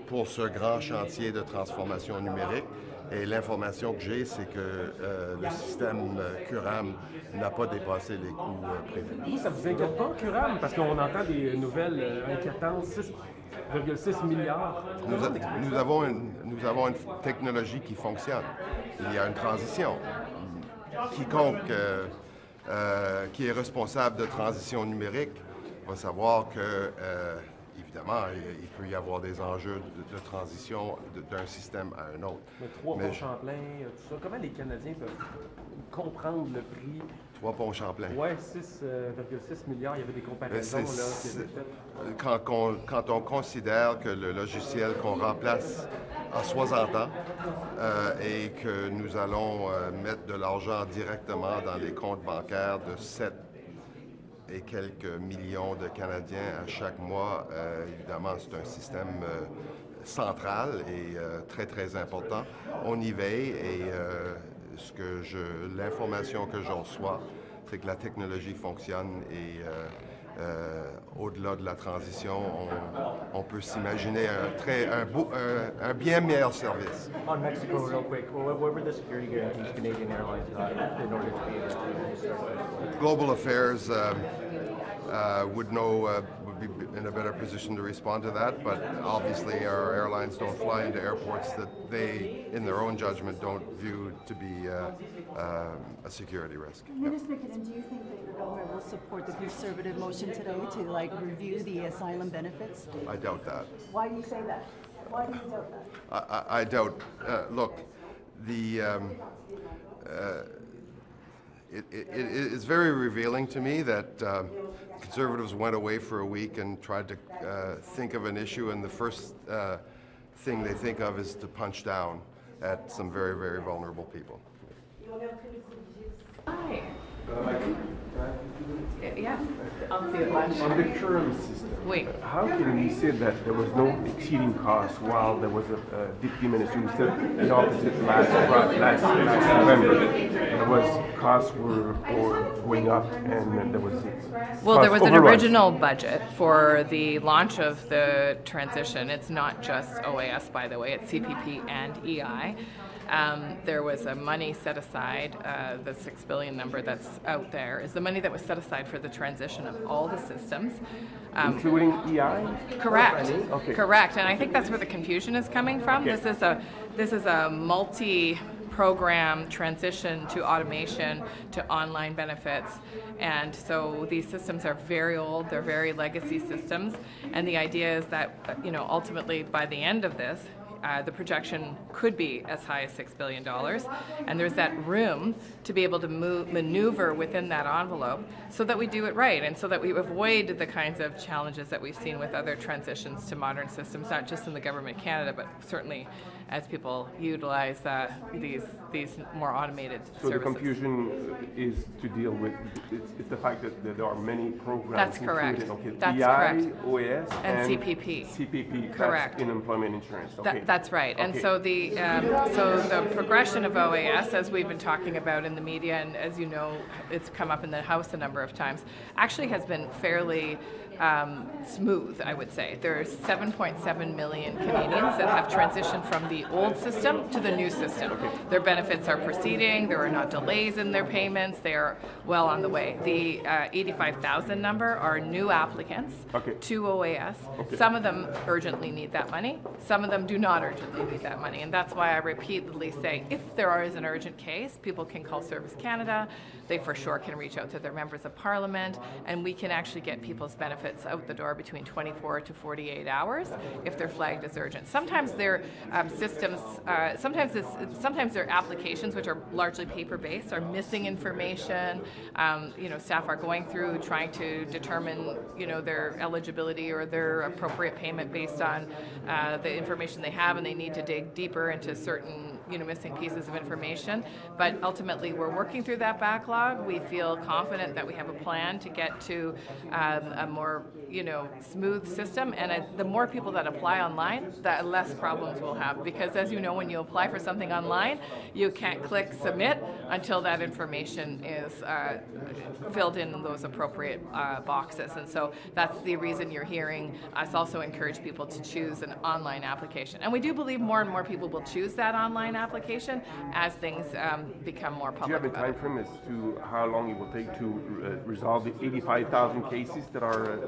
pour ce grand chantier de transformation numérique. Et l'information que j'ai, c'est que le système CURAM n'a pas dépassé les coûts prévus. Vous, ça vous inquiète pas, CURAM? Parce qu'on entend des nouvelles inquiétantes, 6,6 milliards. Nous avons une technologie qui fonctionne. Il y a une transition. Quiconque qui est responsable de transition numérique va savoir que évidemment, il peut y avoir des enjeux de transition d'un système à un autre. Mais 3 ponts Champlain, tout ça, comment les Canadiens peuvent comprendre le prix? 3 ponts Champlain. Oui, 6,6 milliards, il y avait des comparaisons là, qui étaient faites. Quand on considère que le logiciel qu'on remplace a 60 ans et que nous allons mettre de l'argent directement dans les comptes bancaires de 7 et quelques millions de Canadiens à chaque mois, évidemment, c'est un système central et très, très important. On y veille et l'information que je reçois, c'est que la technologie fonctionne et au-delà de la transition, on peut s'imaginer un bien meilleur service. On Mexico, real quick, what were the security guarantees Canadian Airlines got in order to be able to start? Global Affairs would be in a better position to respond to that, but obviously our airlines don't fly into airports that they, in their own judgment, don't view to be a security risk. Minister McGuinty, do you think that your government will support the Conservative motion today to review the asylum benefits? I doubt that. Why do you say that? Why do you doubt that? I doubt. Look, it is very revealing to me that Conservatives went away for a week and tried to think of an issue, and the first thing they think of is to punch down at some very, very vulnerable people. Hi. Yeah, I'll see it lunch. On the current system, how can you say that there was no exceeding cost while there was a deputy minister who said the opposite last November? There was costs were going up and there was there was an original budget for the launch of the transition. It's not just OAS, by the way, it's CPP and EI. There was a money set aside, the $6 billion number that's out there is the money that was set aside for the transition of all the systems. Including EI? Correct. Okay. Correct, and I think that's where the confusion is coming from. Okay. This is a multi-program transition to automation, to online benefits, and so these systems are very old, they're very legacy systems, and the idea is that, ultimately by the end of this, the projection could be as high as $6 billion. And there's that room to be able to maneuver within that envelope so that we do it right and so that we avoid the kinds of challenges that we've seen with other transitions to modern systems, not just in the government of Canada, but certainly as people utilize these more automated so services. The confusion is to deal with it's the fact that there are many programs. That's correct. Okay, That's EI, correct. OAS, and CPP. CPP. Correct. That's in employment insurance. Okay. That's right. Okay. And so the progression of OAS, as we've been talking about in the media, and as you know, it's come up in the House a number of times, actually has been fairly smooth, I would say. There's 7.7 million Canadians that have transitioned from the old system to the new system. Their benefits are proceeding, there are not delays in their payments, they are well on the way. The 85,000 number are new applicants to OAS. Some of them urgently need that money, some of them do not urgently need that money, and that's why I repeatedly say if there is an urgent case, people can call Service Canada, they for sure can reach out to their members of parliament, and we can actually get people's benefits out the door between 24 to 48 hours if they're flagged as urgent. Sometimes their systems, sometimes their applications, which are largely paper-based, are missing information. Staff are going through trying to determine, their eligibility or their appropriate payment based on the information they have, and they need to dig deeper into certain, missing pieces of information. But ultimately, we're working through that backlog. We feel confident that we have a plan to get to a more, smooth system. And the more people that apply online, the less problems we'll have. Because as you know, when you apply for something online, you can't click submit until that information is filled in those appropriate boxes. And so that's the reason you're hearing us also encourage people to choose an online application. And we do believe more and more people will choose that online application as things become more public. Do you have a time frame as to how long it will take to resolve the 85,000 cases that are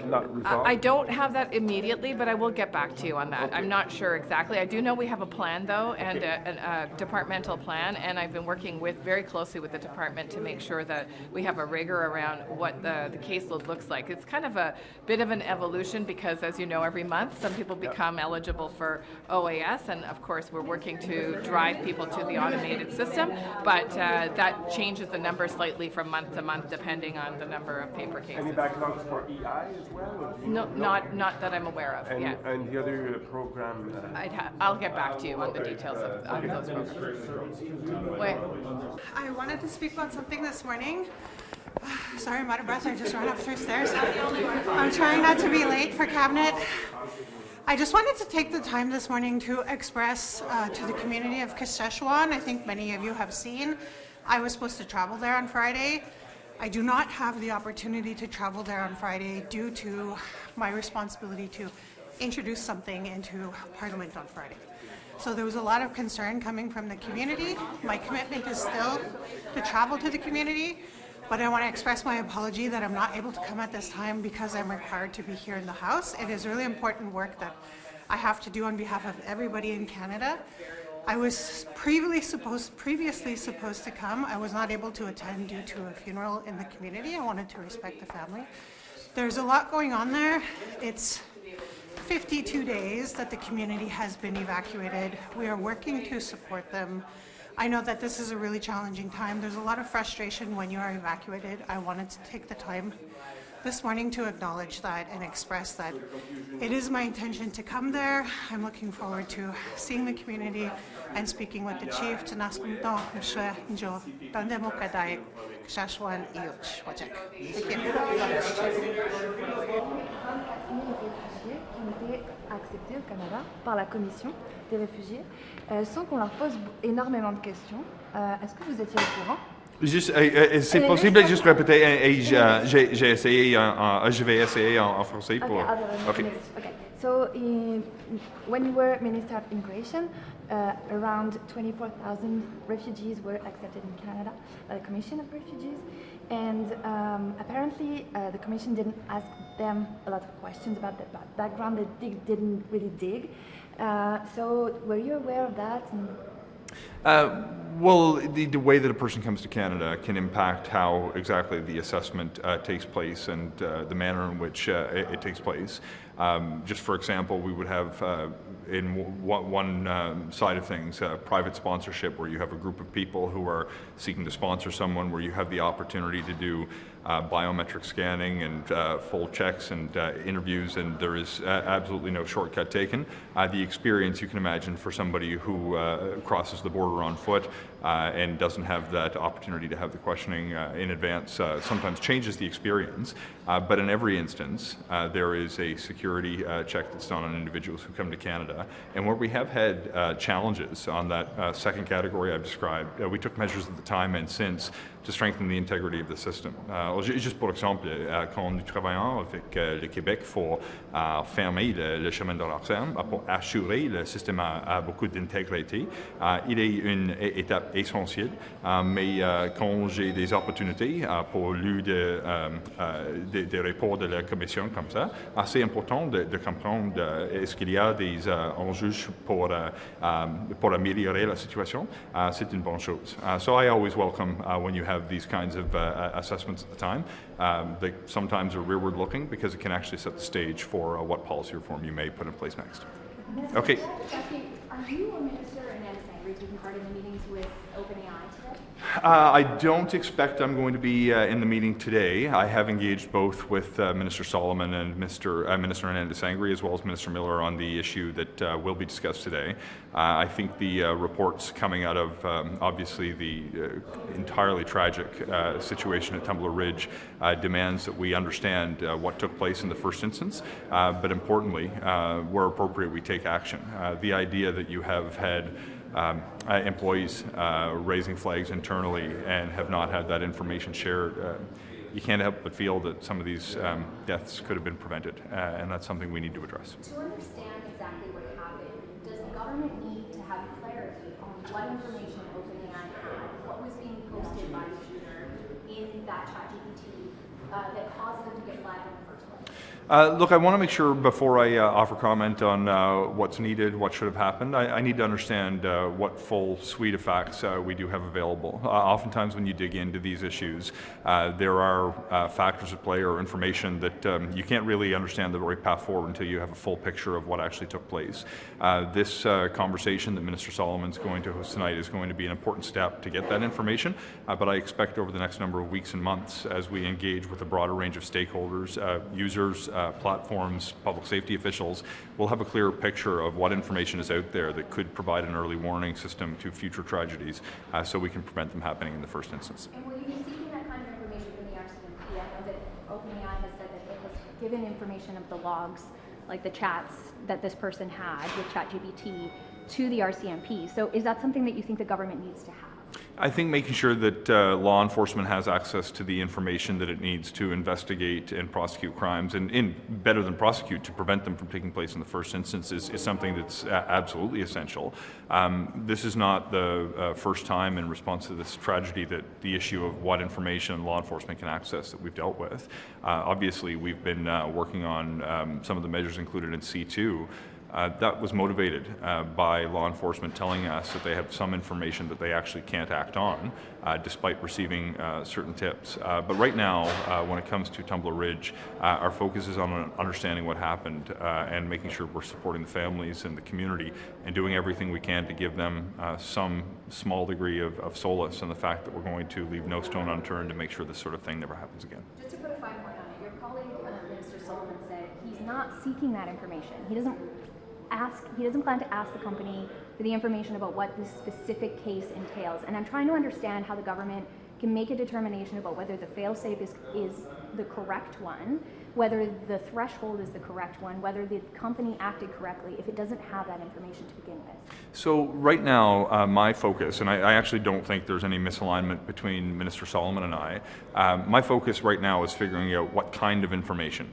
not resolved? I don't have that immediately, but I will get back to you on that. I'm not sure exactly. I do know we have a plan, though, and a departmental plan, and I've been working very closely with the department to make sure that we have a rigor around what the caseload looks like. It's kind of a bit of an evolution because, as you know, every month some people become eligible for OAS, and of course we're working to drive people to the automated system, but that changes the number slightly from month to month depending on the number of paper cases. Any backlogs for EI as well? No, not that I'm aware of. And, and the other program? I'll get back to you on the details of those programs. Wait. I wanted to speak about something this morning. Sorry, I'm out of breath. I just ran up 3 stairs. I'm trying not to be late for cabinet. I just wanted to take the time this morning to express to the community of Saskatchewan, I think many of you have seen, I was supposed to travel there on Friday. I do not have the opportunity to travel there on Friday due to my responsibility to introduce something into Parliament on Friday. So there was a lot of concern coming from the community. My commitment is still to travel to the community, but I want to express my apology that I'm not able to come at this time because I'm required to be here in the House. It is really important work that I have to do on behalf of everybody in Canada. I was previously supposed to come. I was not able to attend due to a funeral in the community. I wanted to respect the family. There's a lot going on there. It's 52 days that the community has been evacuated. We are working to support them. I know that this is a really challenging time. There's a lot of frustration when you are evacuated. I wanted to take the time this morning to acknowledge that and express that it is my intention to come there. I'm looking forward to seeing the community and speaking with the chief. Thank you. Acceptés au Canada par la Commission des réfugiés sans qu'on leur pose énormément de questions. Est-ce que vous étiez au courant? C'est possible de juste répéter et j'ai essayé je vais essayer en français pour. Okay. So when you were Minister of Immigration, around 24,000 refugees were accepted in Canada by the Commission of Refugees, and apparently the Commission didn't ask them a lot of questions about their background. They didn't really dig. So were you aware of that? Well, the way that a person comes to Canada can impact how exactly the assessment takes place and the manner in which it takes place. Just for example, we would have one side of things, private sponsorship, where you have a group of people who are seeking to sponsor someone, where you have the opportunity to do biometric scanning and full checks and interviews, and there is absolutely no shortcut taken. The experience, you can imagine, for somebody who crosses the border on foot and doesn't have that opportunity to have the questioning in advance sometimes changes the experience. But in every instance, there is a security check that's done on individuals who come to Canada. And where we have had challenges on that second category I've described, we took measures at the time and since to strengthen the integrity of the system. Juste pour exemple, quand nous travaillons avec le Québec, il faut fermer le chemin de l'accès pour assurer le système a beaucoup d'intégrité. Il est une étape essentielle, mais quand j'ai des opportunités pour lieu des rapports de la Commission comme ça, c'est important de comprendre est-ce qu'il y a des enjeux pour améliorer la situation. C'est une bonne chose. So I always welcome when you have these kinds of assessments at the time. They sometimes are rearward looking because it can actually set the stage for what policy reform you may put in place next. Okay. Are you or Minister Anandasangaree taking part in the meetings with OpenAI today? I don't expect I'm going to be in the meeting today. I have engaged both with Minister Solomon and Minister Anandasangaree, as well as Minister Miller, on the issue that will be discussed today. I think the reports coming out of obviously the entirely tragic situation at Tumbler Ridge demands that we understand what took place in the first instance, but importantly, where appropriate, we take action. The idea that you have had employees raising flags internally and have not had that information shared, you can't help but feel that some of these deaths could have been prevented, and that's something we need to address. To understand exactly what happened, does the government need to have clarity on what information OpenAI had, what was being posted by the shooter in that ChatGPT that caused them to get flagged in the first place? Look, I want to make sure before I offer comment on what's needed, what should have happened, I need to understand what full suite of facts we do have available. Oftentimes when you dig into these issues, there are factors at play or information that you can't really understand the right path forward until you have a full picture of what actually took place. This conversation that Minister Solomon's going to host tonight is going to be an important step to get that information, but I expect over the next number of weeks and months, as we engage with a broader range of stakeholders, users, platforms, public safety officials, we'll have a clearer picture of what information is out there that could provide an early warning system to future tragedies so we can prevent them happening in the first instance. And will you be seeking that kind of information from the RCMP? I know that OpenAI has said that it has given information of the logs, like the chats that this person had with ChatGPT, to the RCMP. So is that something that you think the government needs to have? I think making sure that law enforcement has access to the information that it needs to investigate and prosecute crimes, and better than prosecute, to prevent them from taking place in the first instance is something that's absolutely essential. This is not the first time in response to this tragedy that the issue of what information law enforcement can access that we've dealt with. Obviously, we've been working on some of the measures included in C2. That was motivated by law enforcement telling us that they have some information that they actually can't act on, despite receiving certain tips. But right now, when it comes to Tumbler Ridge, our focus is on understanding what happened and making sure we're supporting the families and the community and doing everything we can to give them some small degree of solace in the fact that we're going to leave no stone unturned to make sure this sort of thing never happens again. Just to put a fine point on it, your colleague, Minister Solomon, said he's not seeking that information. He doesn't plan to ask the company for the information about what this specific case entails. And I'm trying to understand how the government can make a determination about whether the fail-safe is the correct one, whether the threshold is the correct one, whether the company acted correctly, if it doesn't have that information to begin with. So right now, my focus, and I actually don't think there's any misalignment between Minister Solomon and I, my focus right now is figuring out what kind of information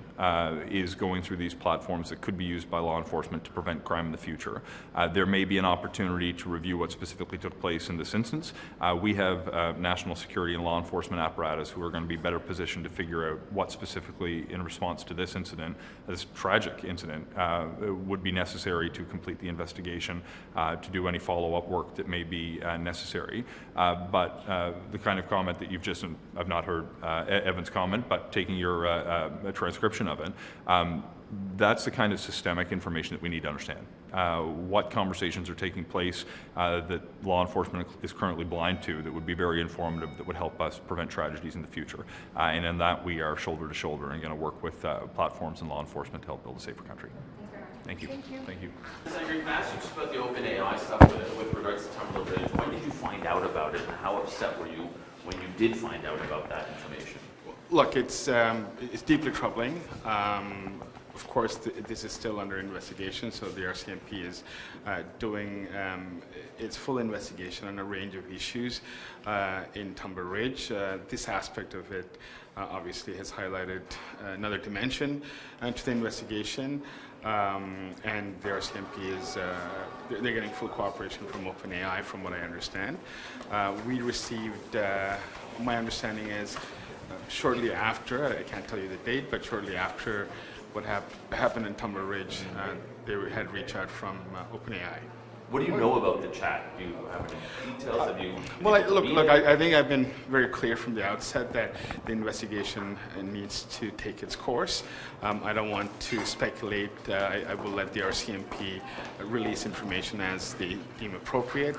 is going through these platforms that could be used by law enforcement to prevent crime in the future. There may be an opportunity to review what specifically took place in this instance. We have national security and law enforcement apparatus who are going to be better positioned to figure out what specifically in response to this incident, this tragic incident, would be necessary to complete the investigation, to do any follow-up work that may be necessary. But the kind of comment that you've just, I've not heard Evan's comment, but taking your transcription of it, that's the kind of systemic information that we need to understand. what conversations are taking place that law enforcement is currently blind to that would be very informative, that would help us prevent tragedies in the future. And in that, we are shoulder to shoulder and going to work with platforms and law enforcement to help build a safer country. Thank you. Thank you. Senator, can I ask you just about the OpenAI stuff with regards to Tumbler Ridge? When did you find out about it, and how upset were you when you did find out about that information? Look, it's deeply troubling. Of course, this is still under investigation, so the RCMP is doing its full investigation on a range of issues in Tumbler Ridge. This aspect of it obviously has highlighted another dimension to the investigation. And the RCMP is, they're getting full cooperation from OpenAI, from what I understand. We received, my understanding is, shortly after, I can't tell you the date, but shortly after what happened in Tumbler Ridge, they had reached out from OpenAI. What do you know about the chat? Do you have any details? Have you? Well, I think I've been very clear from the outset that the investigation needs to take its course. I don't want to speculate. I will let the RCMP release information as they deem appropriate.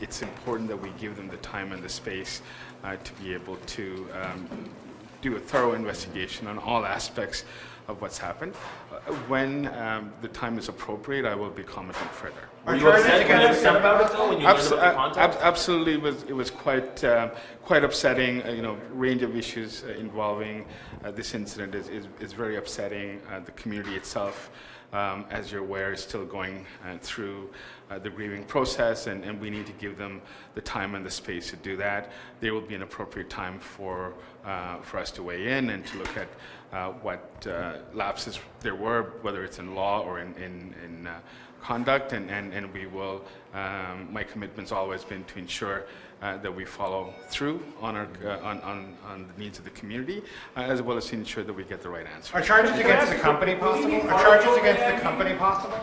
It's important that we give them the time and the space to be able to do a thorough investigation on all aspects of what's happened. When the time is appropriate, I will be commenting further. Were you upset about it though when you learned about the context? Absolutely, it was quite upsetting. Range of issues involving this incident is very upsetting. The community itself, as you're aware, is still going through the grieving process, and we need to give them the time and the space to do that. There will be an appropriate time for us to weigh in and to look at what lapses there were, whether it's in law or in conduct, and we will. My commitment's always been to ensure that we follow through on on the needs of the community, as well as to ensure that we get the right answer. Are charges against the company possible? Are charges against the company possible?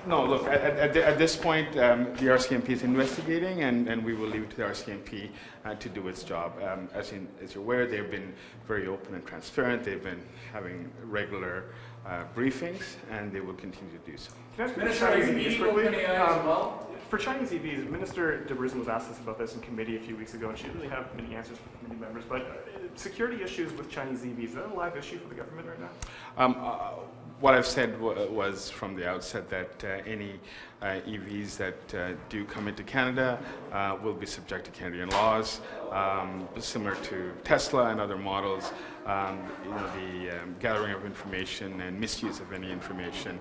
No, look, at this point, the RCMP is investigating, and we will leave it to the RCMP to do its job. As you're aware, they've been very open and transparent. They've been having regular briefings, and they will continue to do so. Can I ask Minister EVs quickly? For Chinese EVs, Minister DeBrusen was asked us about this in committee a few weeks ago, and she didn't really have many answers from committee members. But security issues with Chinese EVs, is that a live issue for the government right now? What I've said was from the outset that any EVs that do come into Canada will be subject to Canadian laws, similar to Tesla and other models. The gathering of information and misuse of any information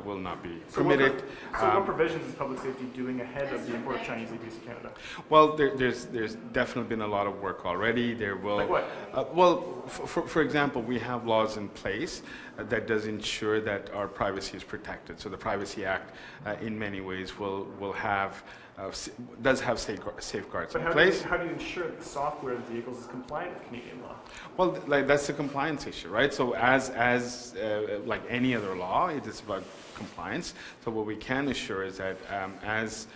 will not be permitted. So what provisions is public safety doing ahead of the import of Chinese EVs to Canada? Well, there's definitely been a lot of work already. There will. Like what? Well, for example, we have laws in place that does ensure that our privacy is protected. So the Privacy Act, in many ways, does have safeguards in place. How do you ensure that the software of the vehicles is compliant with Canadian law? Well, that's the compliance issue, right? So as like any other law, it is about compliance. So what we can assure is that as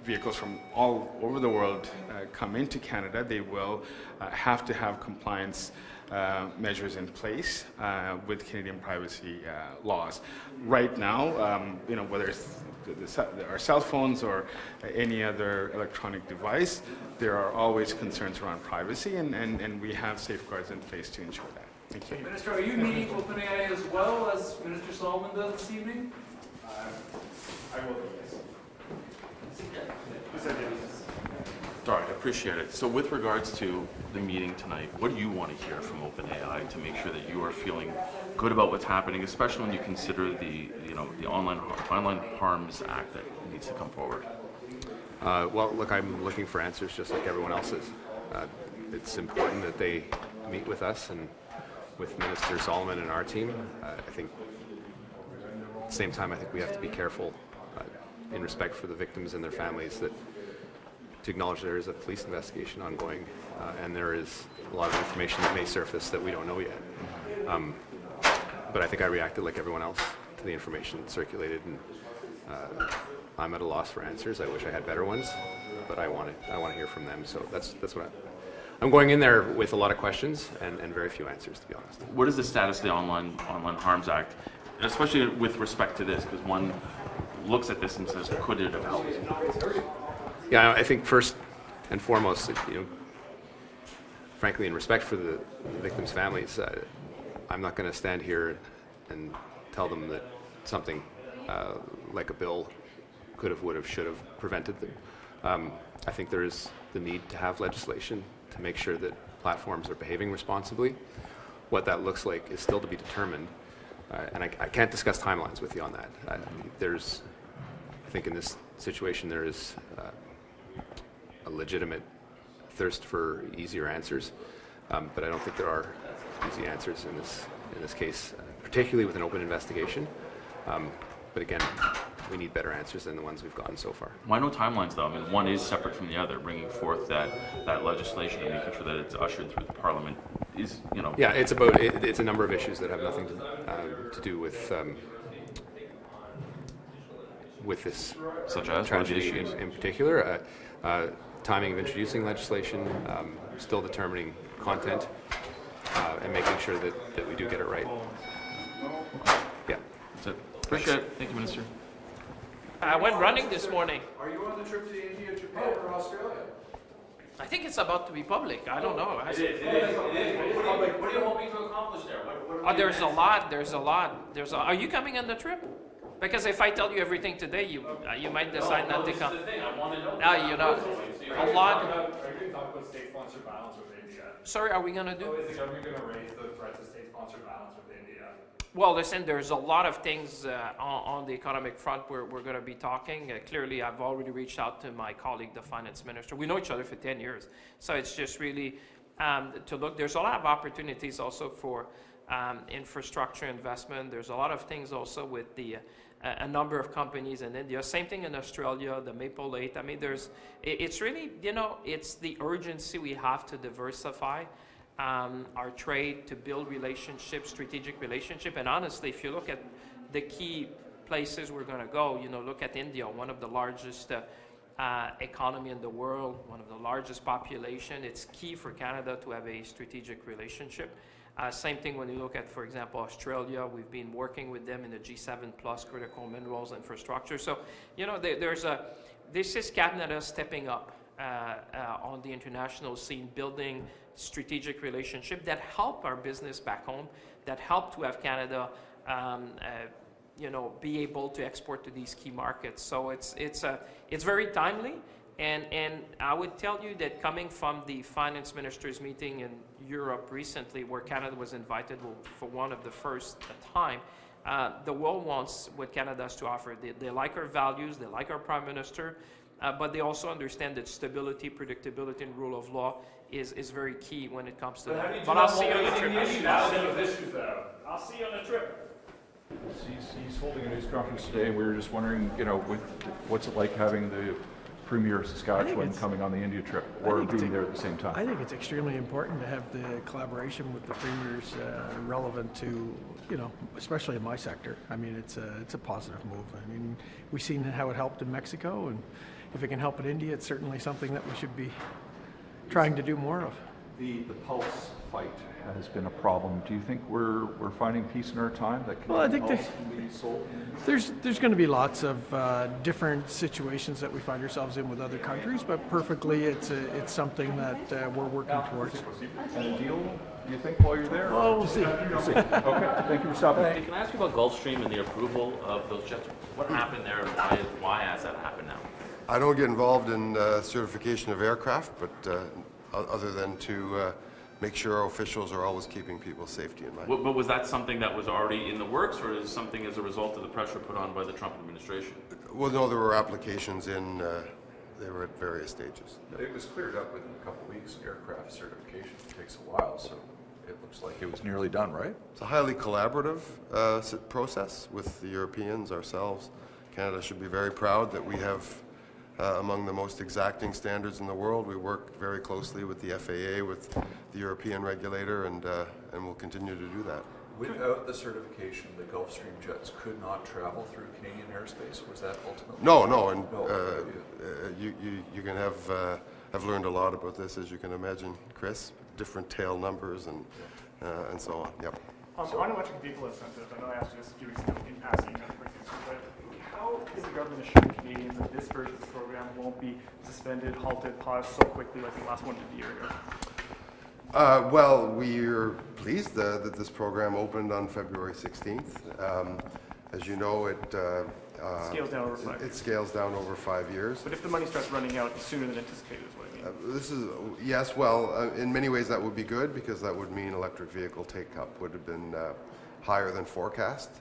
vehicles from all over the world come into Canada, they will have to have compliance measures in place with Canadian privacy laws. Right now, whether it's our cell phones or any other electronic device, there are always concerns around privacy, and we have safeguards in place to ensure that. Thank you. Minister, are you meeting OpenAI as well as Minister Solomon does this evening? I will be, yes. All right, I appreciate it. So with regards to the meeting tonight, what do you want to hear from OpenAI to make sure that you are feeling good about what's happening, especially when you consider the Online Harms Act that needs to come forward? Well, look, I'm looking for answers just like everyone else is. It's important that they meet with us and with Minister Solomon and our team. I think at the same time, I think we have to be careful in respect for the victims and their families to acknowledge there is a police investigation ongoing, and there is a lot of information that may surface that we don't know yet. But I think I reacted like everyone else to the information that circulated, and I'm at a loss for answers. I wish I had better ones, but I want to hear from them. So that's what I'm going in there with a lot of questions and very few answers, to be honest. What is the status of the Online Harms Act? especially with respect to this, because one looks at this and says, could it have helped? Yeah, I think first and foremost, frankly, in respect for the victims' families, I'm not going to stand here and tell them that something like a bill could have, would have, should have prevented them. I think there is the need to have legislation to make sure that platforms are behaving responsibly. What that looks like is still to be determined, and I can't discuss timelines with you on that. I think in this situation there is a legitimate thirst for easier answers, but I don't think there are easy answers in this case, particularly with an open investigation. But again, we need better answers than the ones we've gotten so far. Why no timelines, though? I mean, one is separate from the other. Bringing forth that legislation and making sure that it's ushered through the Parliament is, Yeah, it's about it's a number of issues that have nothing to do with this such as tragedy in particular. Timing of introducing legislation, still determining content, and making sure that we do get it right. Yeah. That's it. Appreciate it. Thank you, Minister. I went running this morning. Are you on the trip to India, Japan, or Australia? I think it's about to be public. I don't know. It is. What are you hoping to accomplish there? There's a lot. Are you coming on the trip? Because if I tell you everything today, you might decide not to come. That's the thing. I want to know. No, you're not. A lot. Are you going to talk about state-sponsored violence with India? Sorry, are we going to do? Is the government going to raise the threats of state-sponsored violence with India? Well, listen, there's a lot of things on the economic front where we're going to be talking. Clearly, I've already reached out to my colleague, the finance minister. We know each other for 10 years. So it's just really to look. There's a lot of opportunities also for infrastructure investment. There's a lot of things also with a number of companies in India. Same thing in Australia, the Maple 8. I mean, it's really, it's the urgency we have to diversify our trade, to build relationships, strategic relationship. And honestly, if you look at the key places we're going to go, look at India, one of the largest economy in the world, one of the largest population. It's key for Canada to have a strategic relationship. Same thing when you look at, for example, Australia. We've been working with them in the G7 plus critical minerals infrastructure. So, this is Canada stepping up on the international scene, building strategic relationship that help our business back home, that help to have Canada, be able to export to these key markets. So it's very timely, and I would tell you that coming from the finance ministers meeting in Europe recently, where Canada was invited for one of the first time, the world wants what Canada has to offer. They like our values, they like our Prime Minister, but they also understand that stability, predictability, and rule of law is very key when it comes to that. But I'll see you on the trip. I'll see you on the trip. He's holding a news conference today, and we were just wondering, what's it like having the Premier of Saskatchewan coming on the India trip, or being there at the same time? I think it's extremely important to have the collaboration with the premiers relevant to, especially in my sector. I mean, it's a positive move. I mean, we've seen how it helped in Mexico, and if it can help in India, it's certainly something that we should be trying to do more of. The pulse fight has been a problem. Do you think we're finding peace in our time? Well, I think there's going to be lots of different situations that we find ourselves in with other countries, but perfectly, it's something that we're working towards. And a deal, do you think, while you're there? Well, we'll see. We'll see. Okay, thank you for stopping. Can I ask you about Gulfstream and the approval of those jets? What happened there, and why has that happened now? I don't get involved in certification of aircraft, but other than to make sure our officials are always keeping people's safety in mind. But was that something that was already in the works, or is something as a result of the pressure put on by the Trump administration? Well, no, there were applications in, they were at various stages. It was cleared up within a couple of weeks. Aircraft certification takes a while, so it looks like it was nearly done, right? It's a highly collaborative process with the Europeans, ourselves. Canada should be very proud that we have among the most exacting standards in the world. We work very closely with the FAA, with the European regulator, and we'll continue to do that. Without the certification, the Gulfstream jets could not travel through Canadian airspace? Was that ultimately? No, and you can have learned a lot about this, as you can imagine, Chris. Different tail numbers and so on. Yep. On electric vehicle incentives, I know I asked you this a few weeks ago in passing, but how is the government assuring Canadians that this version of the program won't be suspended, halted, paused so quickly like the last one did a year ago? Well, we're pleased that this program opened on February 16th. As you know, it scales down over 5 years. It scales down over 5 years. But if the money starts running out sooner than anticipated is what I mean. Yes, well, in many ways that would be good because that would mean electric vehicle take-up would have been higher than forecast.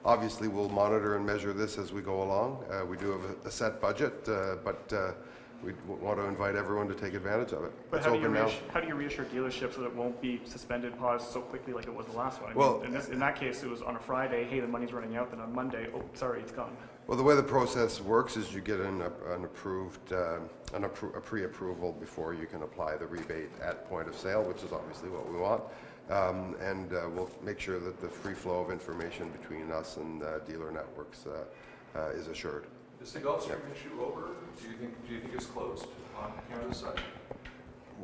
Obviously, we'll monitor and measure this as we go along. We do have a set budget, but we want to invite everyone to take advantage of it. But it's how open now. do you reassure dealerships that it won't be suspended, paused so quickly like it was the last one? Well, in that case, it was on a Friday, hey, the money's running out, then on Monday, oh, sorry, it's gone. Well, the way the process works is you get an approved, a pre-approval before you can apply the rebate at point of sale, which is obviously what we want. And we'll make sure that the free flow of information between us and dealer networks is assured. Is the Gulf Stream issue over? Do you think it's closed on Canada's side?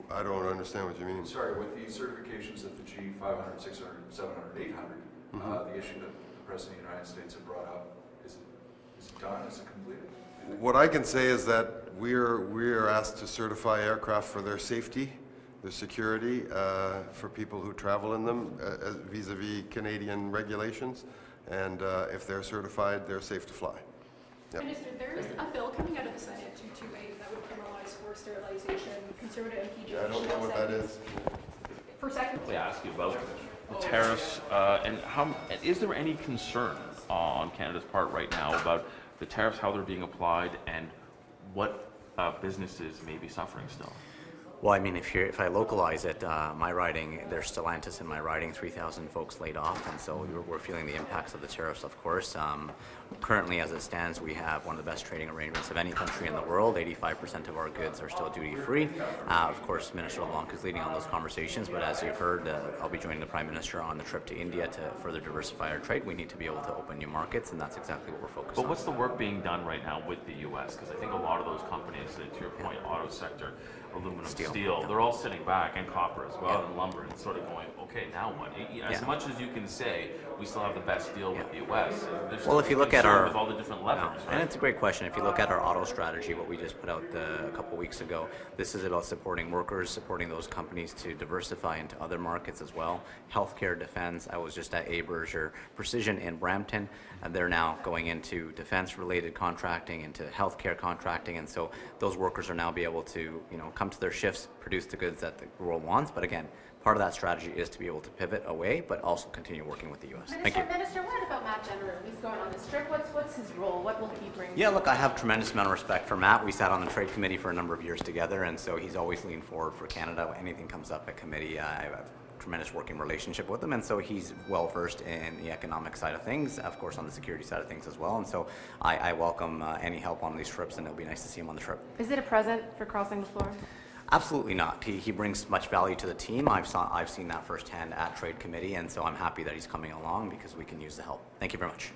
I don't understand what you mean. Sorry, with the certifications of the G500, 600, 700, 800, the issue that the President of the United States had brought up, is it done? Is it completed? What I can say is that we are asked to certify aircraft for their safety, their security, for people who travel in them, vis-a-vis Canadian regulations, and if they're certified, they're safe to fly. Yep. Minister, there is a bill coming out of the Senate, 228, that would criminalize forced sterilization. Conservative MPG. I don't know what that is. For second. I ask you about the tariffs, and is there any concern on Canada's part right now about the tariffs, how they're being applied, and what businesses may be suffering still? Well, I mean, if I localize it, my riding, there's Stellantis in my riding, 3,000 folks laid off, and so we're feeling the impacts of the tariffs, of course. Currently, as it stands, we have one of the best trading arrangements of any country in the world. 85% of our goods are still duty-free. Of course, Minister LeBlanc is leading on those conversations, but as you've heard, I'll be joining the Prime Minister on the trip to India to further diversify our trade. We need to be able to open new markets, and that's exactly what we're focused on. But what's the work being done right now with the U.S.? Because I think a lot of those companies, to your point, auto sector, aluminum, steel, they're all sitting back, and copper as well, and lumber, and sort of going, okay, now what? As much as you can say, we still have the best deal with the U.S. Well, if you look at our, with all the different levers, right? And it's a great question. If you look at our auto strategy, what we just put out a couple weeks ago, this is about supporting workers, supporting those companies to diversify into other markets as well. Healthcare, defense. I was just at Berger Precision in Brampton, and they're now going into defense-related contracting, into healthcare contracting, and so those workers are now be able to, come to their shifts, produce the goods that the world wants. But again, part of that strategy is to be able to pivot away, but also continue working with the U.S. Thank you. Minister, what about Matt Jenner? He's going on this trip. What's his role? What will he bring? Yeah, look, I have tremendous amount of respect for Matt. We sat on the trade committee for a number of years together, and so he's always leaned forward for Canada. When anything comes up at committee, I have a tremendous working relationship with him, and so he's well versed in the economic side of things, of course on the security side of things as well, and so I welcome any help on these trips, and it'll be nice to see him on the trip. Is it a present for crossing the floor? Absolutely not. He brings much value to the team. I've seen that firsthand at Trade Committee, and so I'm happy that he's coming along because we can use the help. Thank you very much.